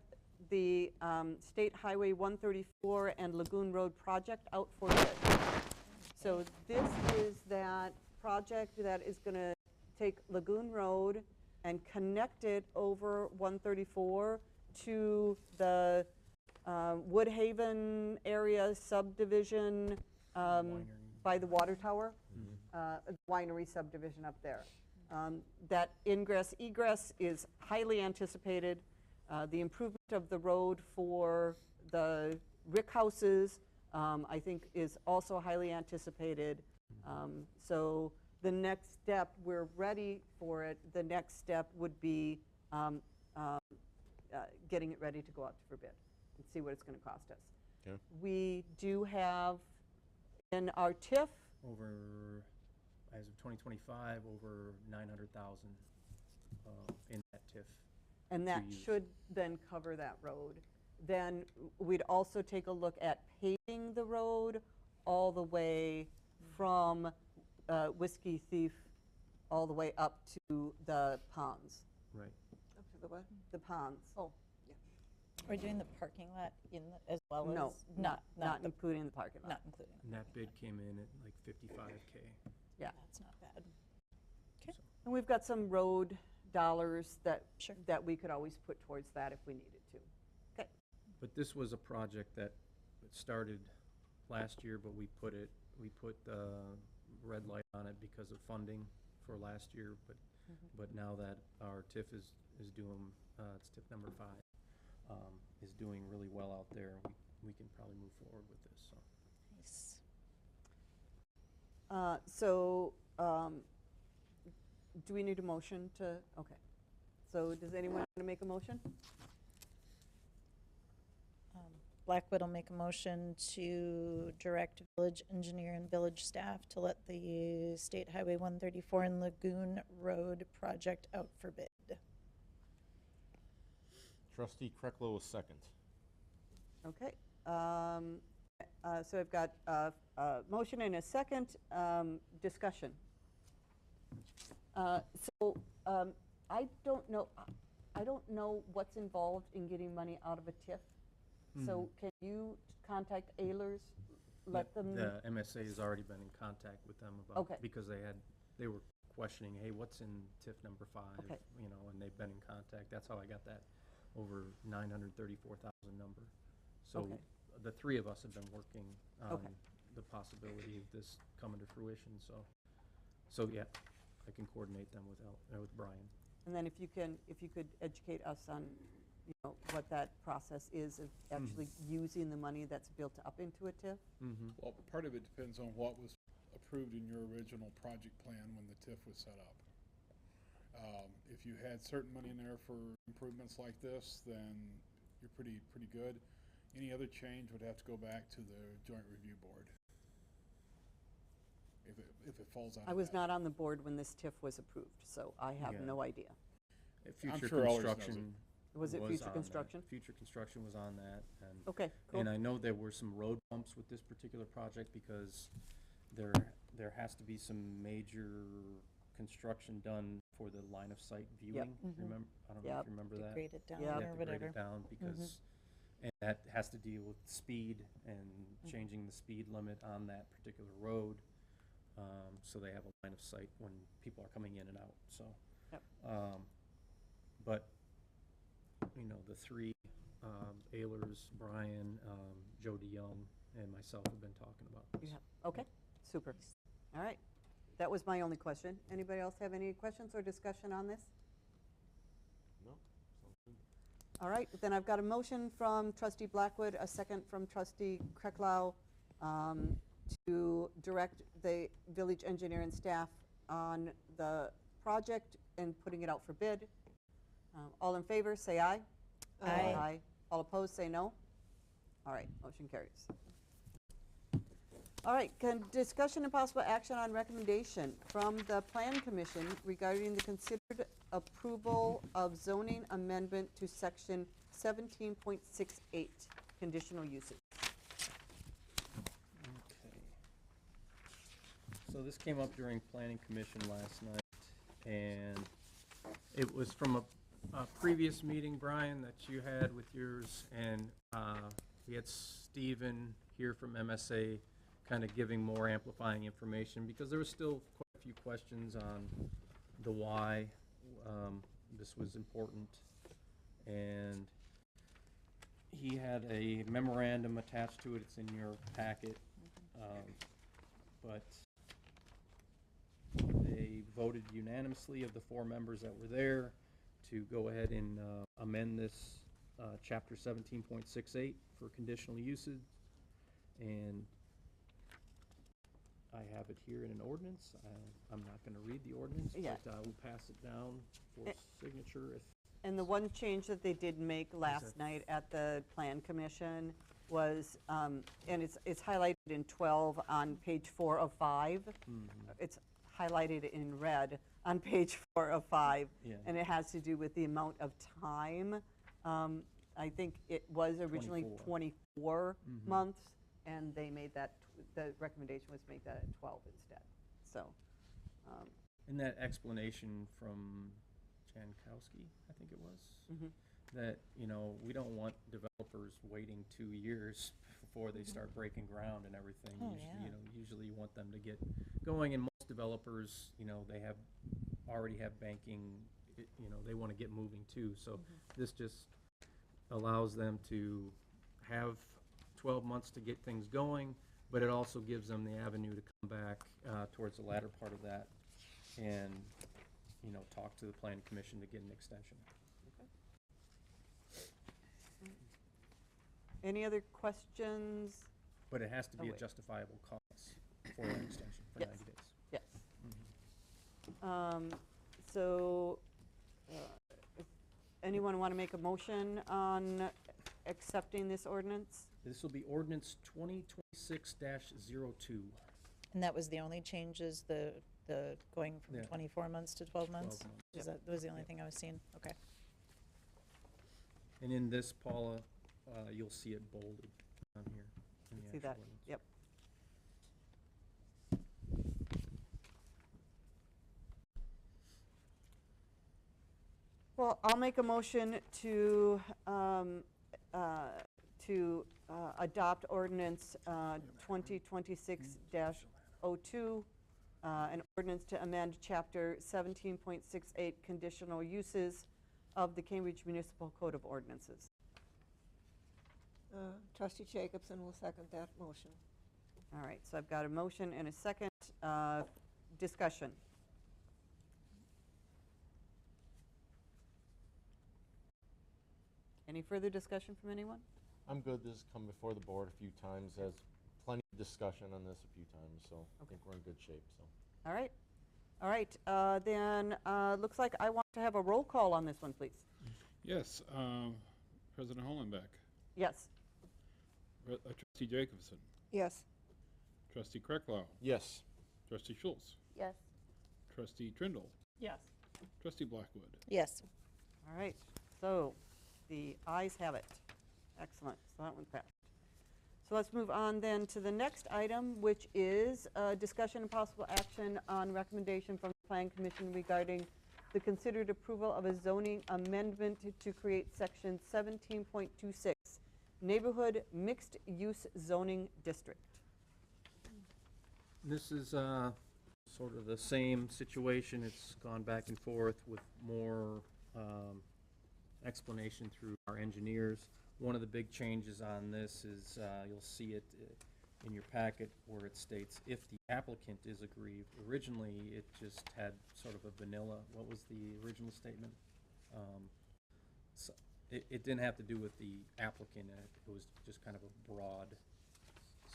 the State Highway 134 and Lagoon Road project out for bid. So this is that project that is going to take Lagoon Road and connect it over 134 to the Woodhaven area subdivision by the water tower. Winery subdivision up there. That ingress egress is highly anticipated. The improvement of the road for the rick houses, I think, is also highly anticipated. So the next step, we're ready for it. The next step would be getting it ready to go out for bid and see what it's going to cost us. Okay. We do have in our TIF, Over, as of 2025, over 900,000 in that TIF. and that use. should then cover that road. Then we'd also take a look at paving the road all the way from Whiskey Thief all the way up to the ponds. Right. Up to the what? The ponds. Oh, We're doing the parking lot in, as well No, as? Not the, including the parking lot. not including. And that bid came in at like 55K. Yeah. That's not bad. And we've got some road dollars that, Sure. that we could always put towards that if we needed to. But this was a project that started last year, but we put red light on it because of funding for last year, but now that our TIF is doing, it's TIF number 5, is doing really well out there, we can probably move forward with this, so. Nice. So, do we need a motion to, okay. So does anyone want to make a motion? Blackwood will make a motion to direct village engineer and village staff to let the State Highway 134 and Lagoon Road project out for bid. Trustee Krecklow is second. Okay. So I've got a motion and a second discussion. I don't know what's involved in getting money out of a TIF. So can you contact Ehlers, let them? The MSA has already been in contact with them about, Okay. because they were questioning, hey, what's in TIF number 5? Okay. You know, and they've been in contact. That's how I got that over 934,000 number. So Okay. the three of us have been working on Okay. the possibility of this coming to fruition, so yeah, I can coordinate them with Brian. And then if you could educate us on, what that process is of actually using the money that's built up into a TIF? Well, part of it depends on what was approved in your original project plan when the TIF was set up. If you had certain money in there for improvements like this, then you're pretty good. Any other change would have to go back to the Joint Review Board. If it falls out of I was that. not on the board when this TIF was approved, so I have Yeah. no idea. Future sure Ehlers knows construction. Was it future on that. construction? Future construction was on that, and. Okay, cool. And I know there were some road bumps with this particular project because there has to be some major construction done for the line of sight viewing. Remember, I don't know if Yep. you remember that. Grade it down Yep. They or have to grade whatever. it down because, and that has to deal with speed and changing the speed limit on that particular road. So they have a line of sight when people are coming in and out, so. Yep. But, the three, Ehlers, Brian, Joe DeYoung, and myself have been talking about You this. have, okay, super. All right. That was my only question. Anybody else have any questions or discussion on this? No? Sounds good. All right, then I've got a motion from trustee Blackwood, a second from trustee Krecklau, to direct the village engineer and staff on the project and putting it out for bid. All in favor, say aye. Aye. All opposed, say no. All right, motion carries. All right, discussion and possible action on recommendation from the Plan Commission regarding the considered approval of zoning amendment to section 17.68, conditional uses. Okay. So this came up during planning commission last night, and it was from a previous meeting, Brian, that you had with yours, and we had Stephen here from MSA kind of giving more amplifying information, because there was still quite a few questions on the why this was important. And he had a memorandum attached to it. It's in your packet. But they voted unanimously of the 4 members that were there to go ahead and amend this chapter 17.68 for conditional usage. And I have it here in an ordinance. I'm not going to read the ordinance, Yeah. but I will pass it down for signature if. And the one change that they did make last night at the Plan Commission was, and it's highlighted in 12 on page 4 of 5. It's highlighted in red on page 4 of 5, Yeah. and it has to do with the amount of time. I think it was originally 24 months, and they made that, the recommendation was to make that at 12 instead. So, In that explanation from Jankowski, I think it was, that, you know, we don't want developers waiting 2 years before they start breaking ground and everything. Oh, Usually, yeah. you know, usually you want them to get going, and most developers, you know, they already have banking, you know, they want to get moving too. So this just allows them to have 12 months to get things going, but it also gives them the avenue to come back towards the latter part of that and, you know, talk to the planning commission to get an extension. any other questions? But it has to be Oh, a wait. justifiable cause for an extension for Yes. 90 days. Yes. So, if anyone want to make a motion on accepting this ordinance? This will be ordinance 2026-02. And that was the only changes, the going from Yeah. 24 months to 12 months? 12 months. Is that was the only thing I was seeing? Okay. And in this, Paula, you'll see it bolded on here in the See actual that? ordinance. Yep. Well, I'll make a motion to adopt ordinance 2026-02, an ordinance to amend chapter 17.68 conditional uses of the Cambridge Municipal Code of Ordinances. Trustee Jacobson will second that motion. All right, so I've got a motion and a second. Discussion. Any further discussion from anyone? I'm good. This has come before the board a few times, has plenty of discussion on this a few times, so I think we're in good shape, so. All right. All right, then, looks like I want to have a roll call on this one, please. Yes, President Hollenbeck, Yes. Trustee Jacobson, Yes. Trustee Krecklau, Yes. Trustee Schultz, Yes. Trustee Trindle, Yes. Trustee Blackwood. Yes. All right, so the ayes have it. Excellent, so that one passed. So let's move on then to the next item, which is discussion and possible action on recommendation from the Plan Commission regarding the considered approval of a zoning amendment to create section 17.26, Neighborhood Mixed Use Zoning District. This is sort of the same situation. It's gone back and forth with more explanation through our engineers. One of the big changes on this is, you'll see it in your packet where it states, if the applicant is aggrieved. Originally, it just had sort of a vanilla, what was the original statement? So it didn't have to do with the applicant, it was just kind of a broad.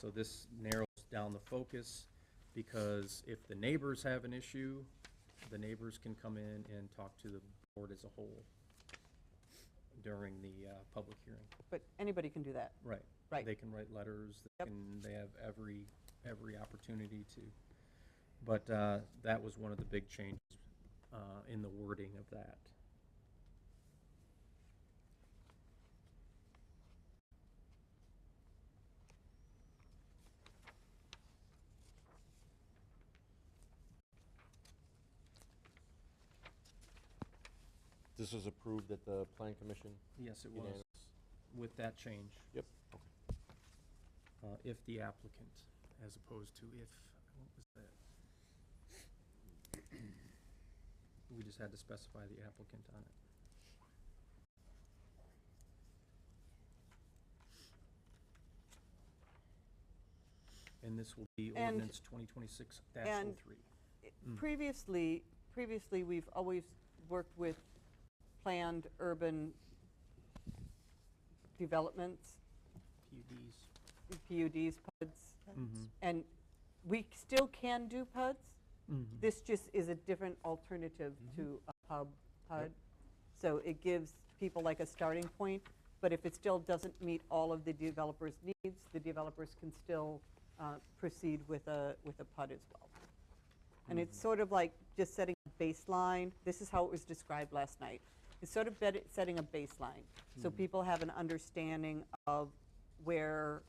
So this narrows down the focus, because if the neighbors have an issue, the neighbors can come in and talk to the board as a whole. during the public hearing. But anybody can do that. Right. Right. They can write letters, Yep. they have every opportunity to. But that was one of the big changes in the wording of that. This was approved at the Plan Commission? Yes, it was, Unanimous? with that change. Yep. If the applicant, as opposed to if, what was that? We just had to specify the applicant on it. And this will be And- ordinance 2026-03. and Previously, we've always worked with planned urban developments, PUDs. PUDs, PUDs, Mm-hmm. and we still can do PUDs. This just is a different alternative to a PUD. So it gives people like a starting point, but if it still doesn't meet all of the developer's needs, the developers can still proceed with a PUD as well. And it's sort of like just setting a baseline. This is how it was described last night. It's sort of setting a baseline, so people have an understanding of where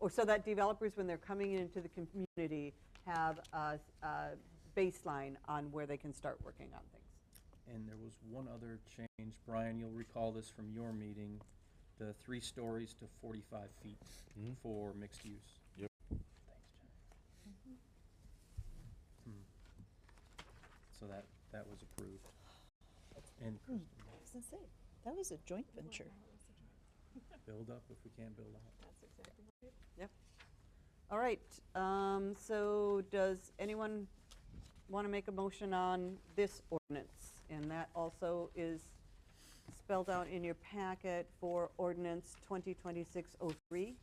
or so that developers, when they're coming into the community, have a baseline on where they can start working on things. And there was one other change, Brian, you'll recall this from your meeting, the 3 stories to 45 feet for mixed use. Yep. Thanks, Jen. So that was approved. And I was gonna say, that was a joint venture. build up if we can't build out. That's exactly right. All right, so does anyone want to make a motion on this ordinance? And that also is spelled out in your packet for ordinance 2026-03.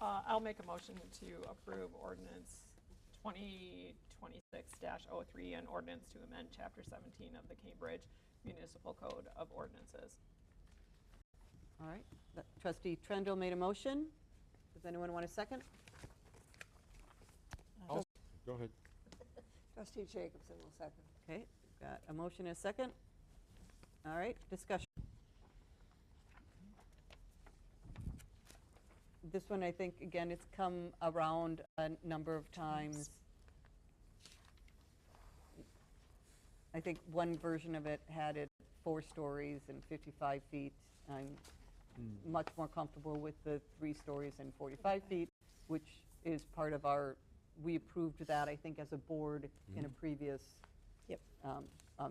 I'll make a motion to approve ordinance 2026-03 and ordinance to amend chapter 17 of the Cambridge Municipal Code of Ordinances. All right, trustee Trendle made a motion. Does anyone want a second? Go ahead. Trustee Jacobson will second. Okay, got a motion and a second. All right, discussion. This one, I think, again, it's come around a number of times. I think one version of it had it 4 stories and 55 feet. I'm much more comfortable with the 3 stories and 45 feet, which is part of our, we approved that, I think, as a board in a previous Yep.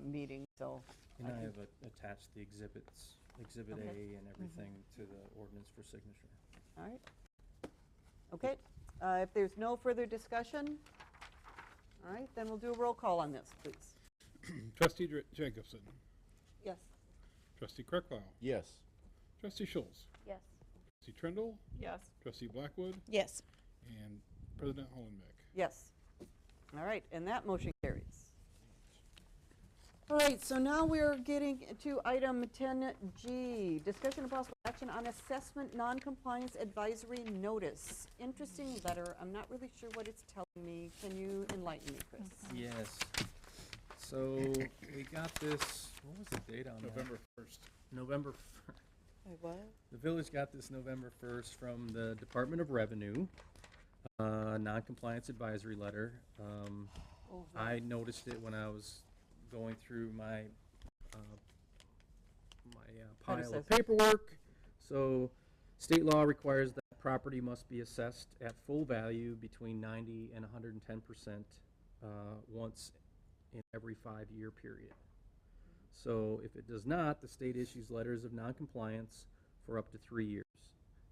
Meeting, so. And I think- have attached the exhibits, Exhibit Okay. A and everything to the ordinance for signature. All right. Okay, if there's no further discussion, all right, then we'll do a roll call on this, please. Trustee Jacobson, Yes. trustee Krecklau, Yes. trustee Schultz, Yes. trustee Trendle, Yes. trustee Blackwood, Yes. and President Hollenbeck. Yes. All right, and that motion carries. All right, so now we're getting to item 10G, discussion of possible action on assessment non-compliance advisory notice. Interesting letter. I'm not really sure what it's telling me. Can you enlighten me, Chris? Yes. So we got this, what was the date on that? November 1st. November 1st. What? The village got this November 1st from the Department of Revenue, non-compliance advisory letter. I noticed it when I was going through my pile Predecessor. of paperwork. So state law requires that property must be assessed at full value between 90 and 110% once in every 5-year period. So if it does not, the state issues letters of noncompliance for up to 3 years.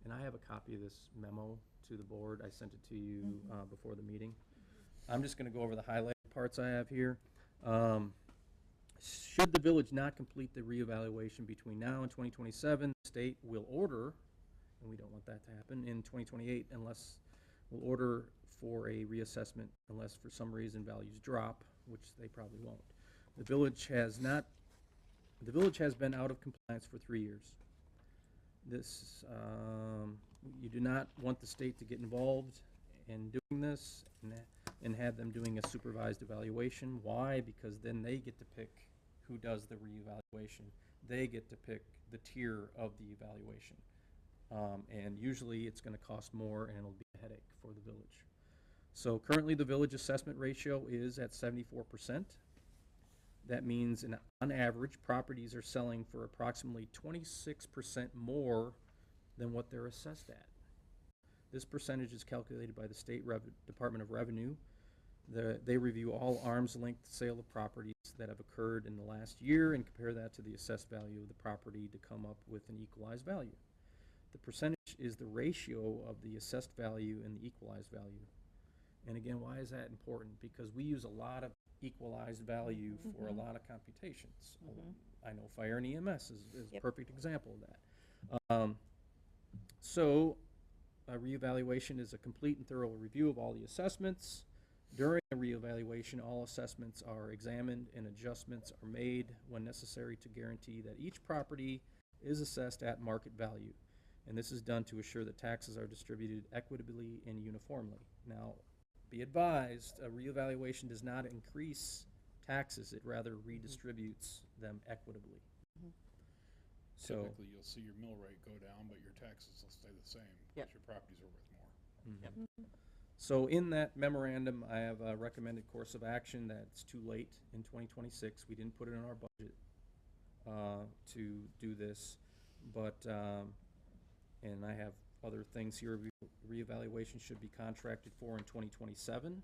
And I have a copy of this memo to the board. I sent it to you before the meeting. I'm just going to go over the highlighted parts I have here. Should the village not complete the reevaluation between now and 2027, the state will order, and we don't want that to happen, in 2028 unless, will order for a reassessment unless for some reason values drop, which they probably won't. The village has been out of compliance for 3 years. This, you do not want the state to get involved in doing this and have them doing a supervised evaluation. Why? Because then they get to pick who does the reevaluation. They get to pick the tier of the evaluation. And usually it's gonna cost more and it'll be a headache for the village. So currently the village assessment ratio is at 74%. That means on average, properties are selling for approximately 26% more than what they're assessed at. This percentage is calculated by the State Department of Revenue. They review all arm's length sale of properties that have occurred in the last year and compare that to the assessed value of the property to come up with an equalized value. The percentage is the ratio of the assessed value and the equalized value. And again, why is that important? Because we use a lot of equalized value for a lot of computations. I know fire and EMS is a perfect example of that. So a reevaluation is a complete and thorough review of all the assessments. During a reevaluation, all assessments are examined and adjustments are made when necessary to guarantee that each property is assessed at market value. And this is done to assure that taxes are distributed equitably and uniformly. Now, be advised, a reevaluation does not increase taxes, it rather redistributes them equitably. So, Typically, you'll see your mill rate go down, but your taxes will stay the same Yep. because your properties are worth more. so in that memorandum, I have a recommended course of action that's too late in 2026. We didn't put it in our budget to do this, but, and I have other things here. Reevaluation should be contracted for in 2027,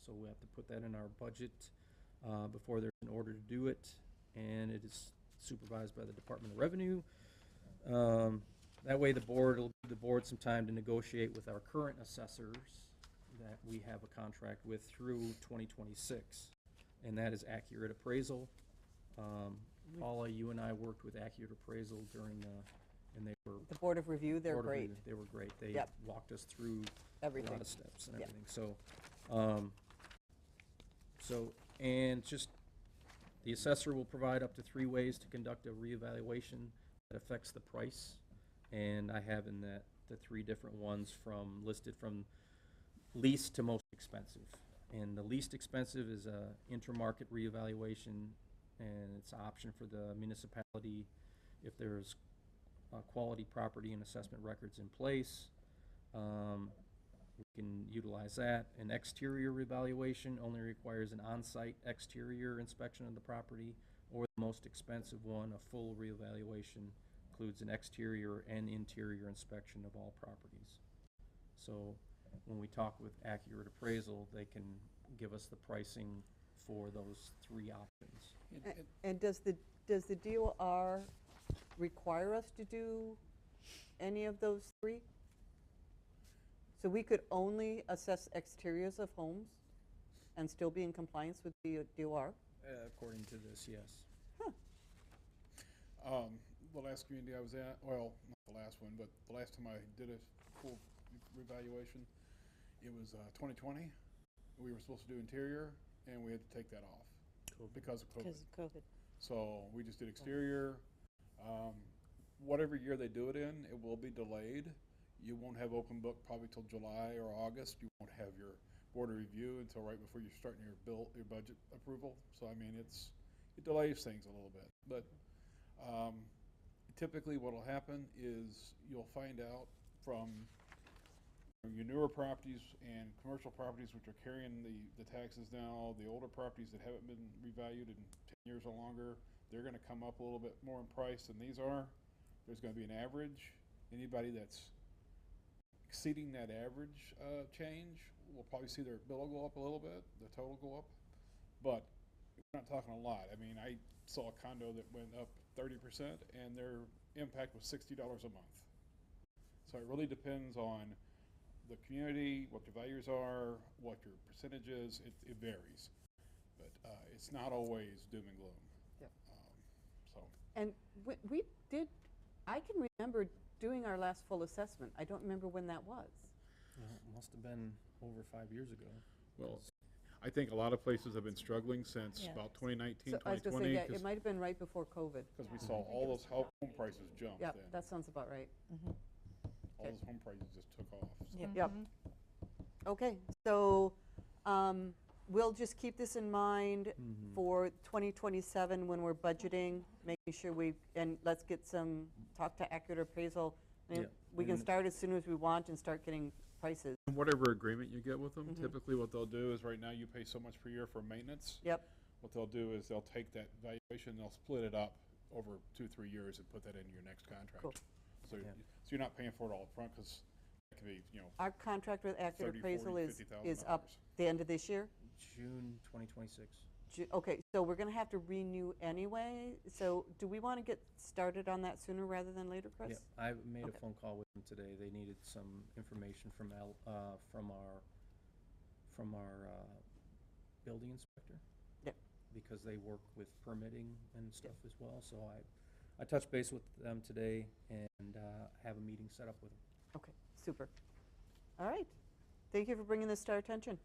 so we have to put that in our budget before there's an order to do it, and it is supervised by the Department of Revenue. That way it'll give the board some time to negotiate with our current assessors that we have a contract with through 2026, and that is Accurate Appraisal. Paula, you and I worked with Accurate Appraisal during and they were The Board of Review, they're Board of great. Review. They were great. They Yep. walked us through a Everything. lot of steps and Yep. everything. So, and just, the assessor will provide up to 3 ways to conduct a reevaluation that affects the price. And I have in that the 3 different ones listed from least to most expensive. And the least expensive is a intermarket reevaluation, and it's an option for the municipality if there's quality property and assessment records in place. We can utilize that. An exterior revaluation only requires an on-site exterior inspection of the property, or the most expensive one, a full reevaluation, includes an exterior and interior inspection of all properties. So when we talk with Accurate Appraisal, they can give us the pricing for those 3 options. And does the DOR require us to do any of those 3? So we could only assess exteriors of homes and still be in compliance with the DOR? According to this, yes. The last community I was at, well, not the last one, but the last time I did a full revaluation, it was 2020. We were supposed to do interior, and we had to take that off because of COVID. Because of COVID. So we just did exterior. Whatever year they do it in, it will be delayed. You won't have open book probably till July or August. You won't have your board of review until right before you're starting your budget approval. So I mean, it delays things a little bit. But typically what'll happen is you'll find out from your newer properties and commercial properties which are carrying the taxes now, the older properties that haven't been revalued in 10 years or longer, they're going to come up a little bit more in price than these are. There's going to be an average. Anybody that's exceeding that average change will probably see their bill go up a little bit, the total go up, but we're not talking a lot. I mean, I saw a condo that went up 30% and their impact was $60 a month. So it really depends on the community, what the values are, what your percentage is. It varies, but it's not always doom and gloom. Yep. So And we did, I can remember doing our last full assessment. I don't remember when that was. Well, it must have been over 5 years ago. well, I think a lot of places have been struggling since Yeah. about 2019, So I was gonna say, 2020, yeah, it because might have been right before COVID. we saw all those home prices jump Yeah, then. that sounds about right. All those home prices just took off. so. Yep. Yep. Okay, so, we'll just keep this in mind for 2027 when we're budgeting, making sure and let's get talk to Accurate Appraisal. I mean, Yeah, we can and- start as soon as we want and start getting prices. And whatever agreement you get with them, typically what they'll do is right now you pay so much per year for maintenance. Yep, What they'll do is they'll take that valuation, they'll split it up over 2-3 years and put that into your next contract. Cool. So, Yeah. so you're not paying for it all upfront, because it could be, our contract with Accurate 30, Appraisal 40, is $50,000. up the end of this year? June 2026. Okay, so we're gonna have to renew anyway, so do we wanna get started on that sooner rather than later, Chris? Yep, I made a Okay. phone call with them today. They needed some information from our building inspector. Yep. Because they work with permitting and stuff as well, so I touched base with them today and have a meeting set up with them. Okay, super. All right, thank you for bringing this to our attention.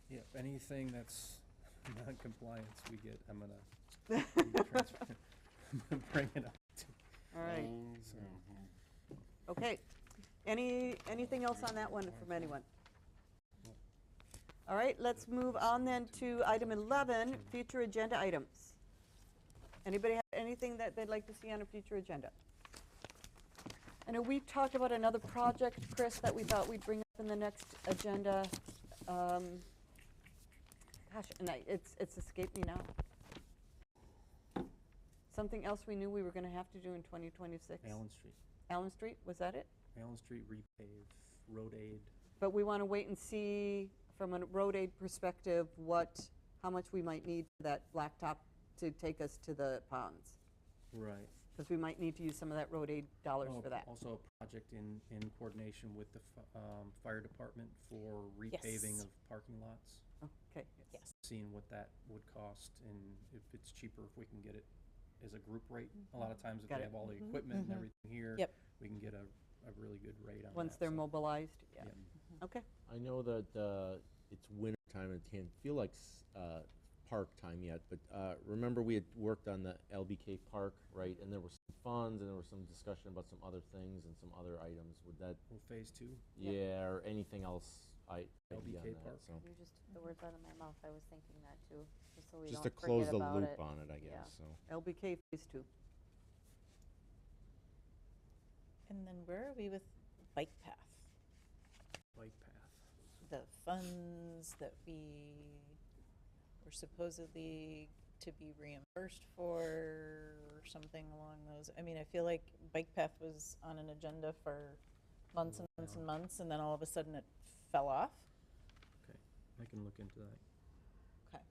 Yep, anything that's non-compliance we get, I'm gonna bring it up. All right, Mhm. okay. Anything else on that one from anyone? All right, let's move on then to item 11, future agenda items. Anybody have anything that they'd like to see on a future agenda? I know we talked about another project, Chris, that we thought we'd bring up in the next agenda. Gosh, and it's escaped me now. Something else we knew we were gonna have to do in 2026? Allen Street. Allen Street, was that it? Allen Street repave, road aid. But we wanna wait and see, from a road aid perspective, how much we might need for that blacktop to take us to the ponds. Right. Because we might need to use some of that road aid dollars for that. Also a project in coordination with the fire department for repaving Yes. of parking lots. Okay, Yes. Seeing what that would cost and if it's cheaper if we can get it as a group rate. A lot of times if Got they it. have all the equipment and everything here, Yep. we can get a really good rate on that. once they're so, mobilized, yeah. Yep. Okay, I know that it's winter time and it can't feel like park time yet, but remember we had worked on the LBK Park, right? And there were some funds and there was some discussion about some other things and some other items. Would that, Well, phase 2. yeah, or anything else idea on LBK that, Park. so. You just took the words out of my mouth. I was thinking that too, just so we Just don't to close forget the about loop it. on it, I Yeah. guess, so. LBK Phase 2. And then where are we with bike path? Bike path. The funds that we were supposedly to be reimbursed for, or something along those. I mean, I feel like bike path was on an agenda for months and months and months, and then all of a sudden it fell off. Okay, I can look into that. Okay.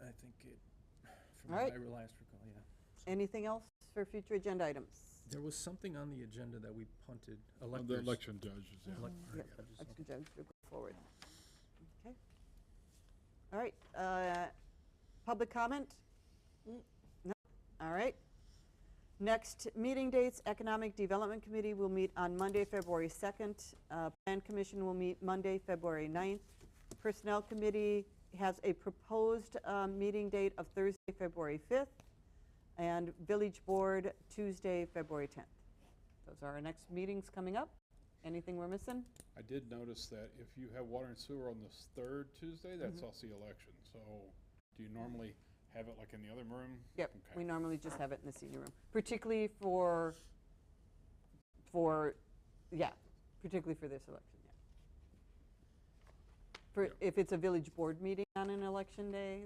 I think from All right. what I last recall, yeah. Anything else for future agenda items? There was something on the agenda that we punted. The Electors. election judges, yeah. Yep, Judges, election okay. judge will go forward. Okay. All right, public comment? No, all right. Next meeting dates, Economic Development Committee will meet on Monday, February 2nd. Plan Commission will meet Monday, February 9th. Personnel Committee has a proposed meeting date of Thursday, February 5th. And Village Board, Tuesday, February 10th. Those are our next meetings coming up. Anything we're missing? I did notice that if you have water and sewer on this third Tuesday, Mm-hmm. that's also the election. So do you normally have it like in the other room? Yep, Okay. we normally just have it in the senior room, particularly for particularly for this election, yeah. For, Yep. if it's a village board meeting on an election day,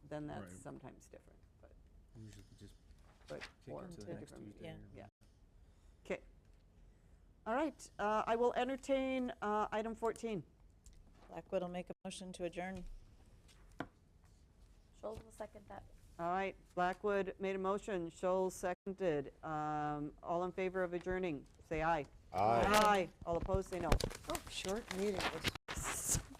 then that's Right. sometimes different, but, Usually just but, kick or it to two the next different Tuesday. meetings, or- yeah. Okay. All right, I will entertain item 14. Blackwood will make a motion to adjourn. Scholl will second that. All right, Blackwood made a motion, Scholl seconded. All in favor of adjourning, say aye. Aye. Aye. All opposed, say no. Oh, short meeting. It was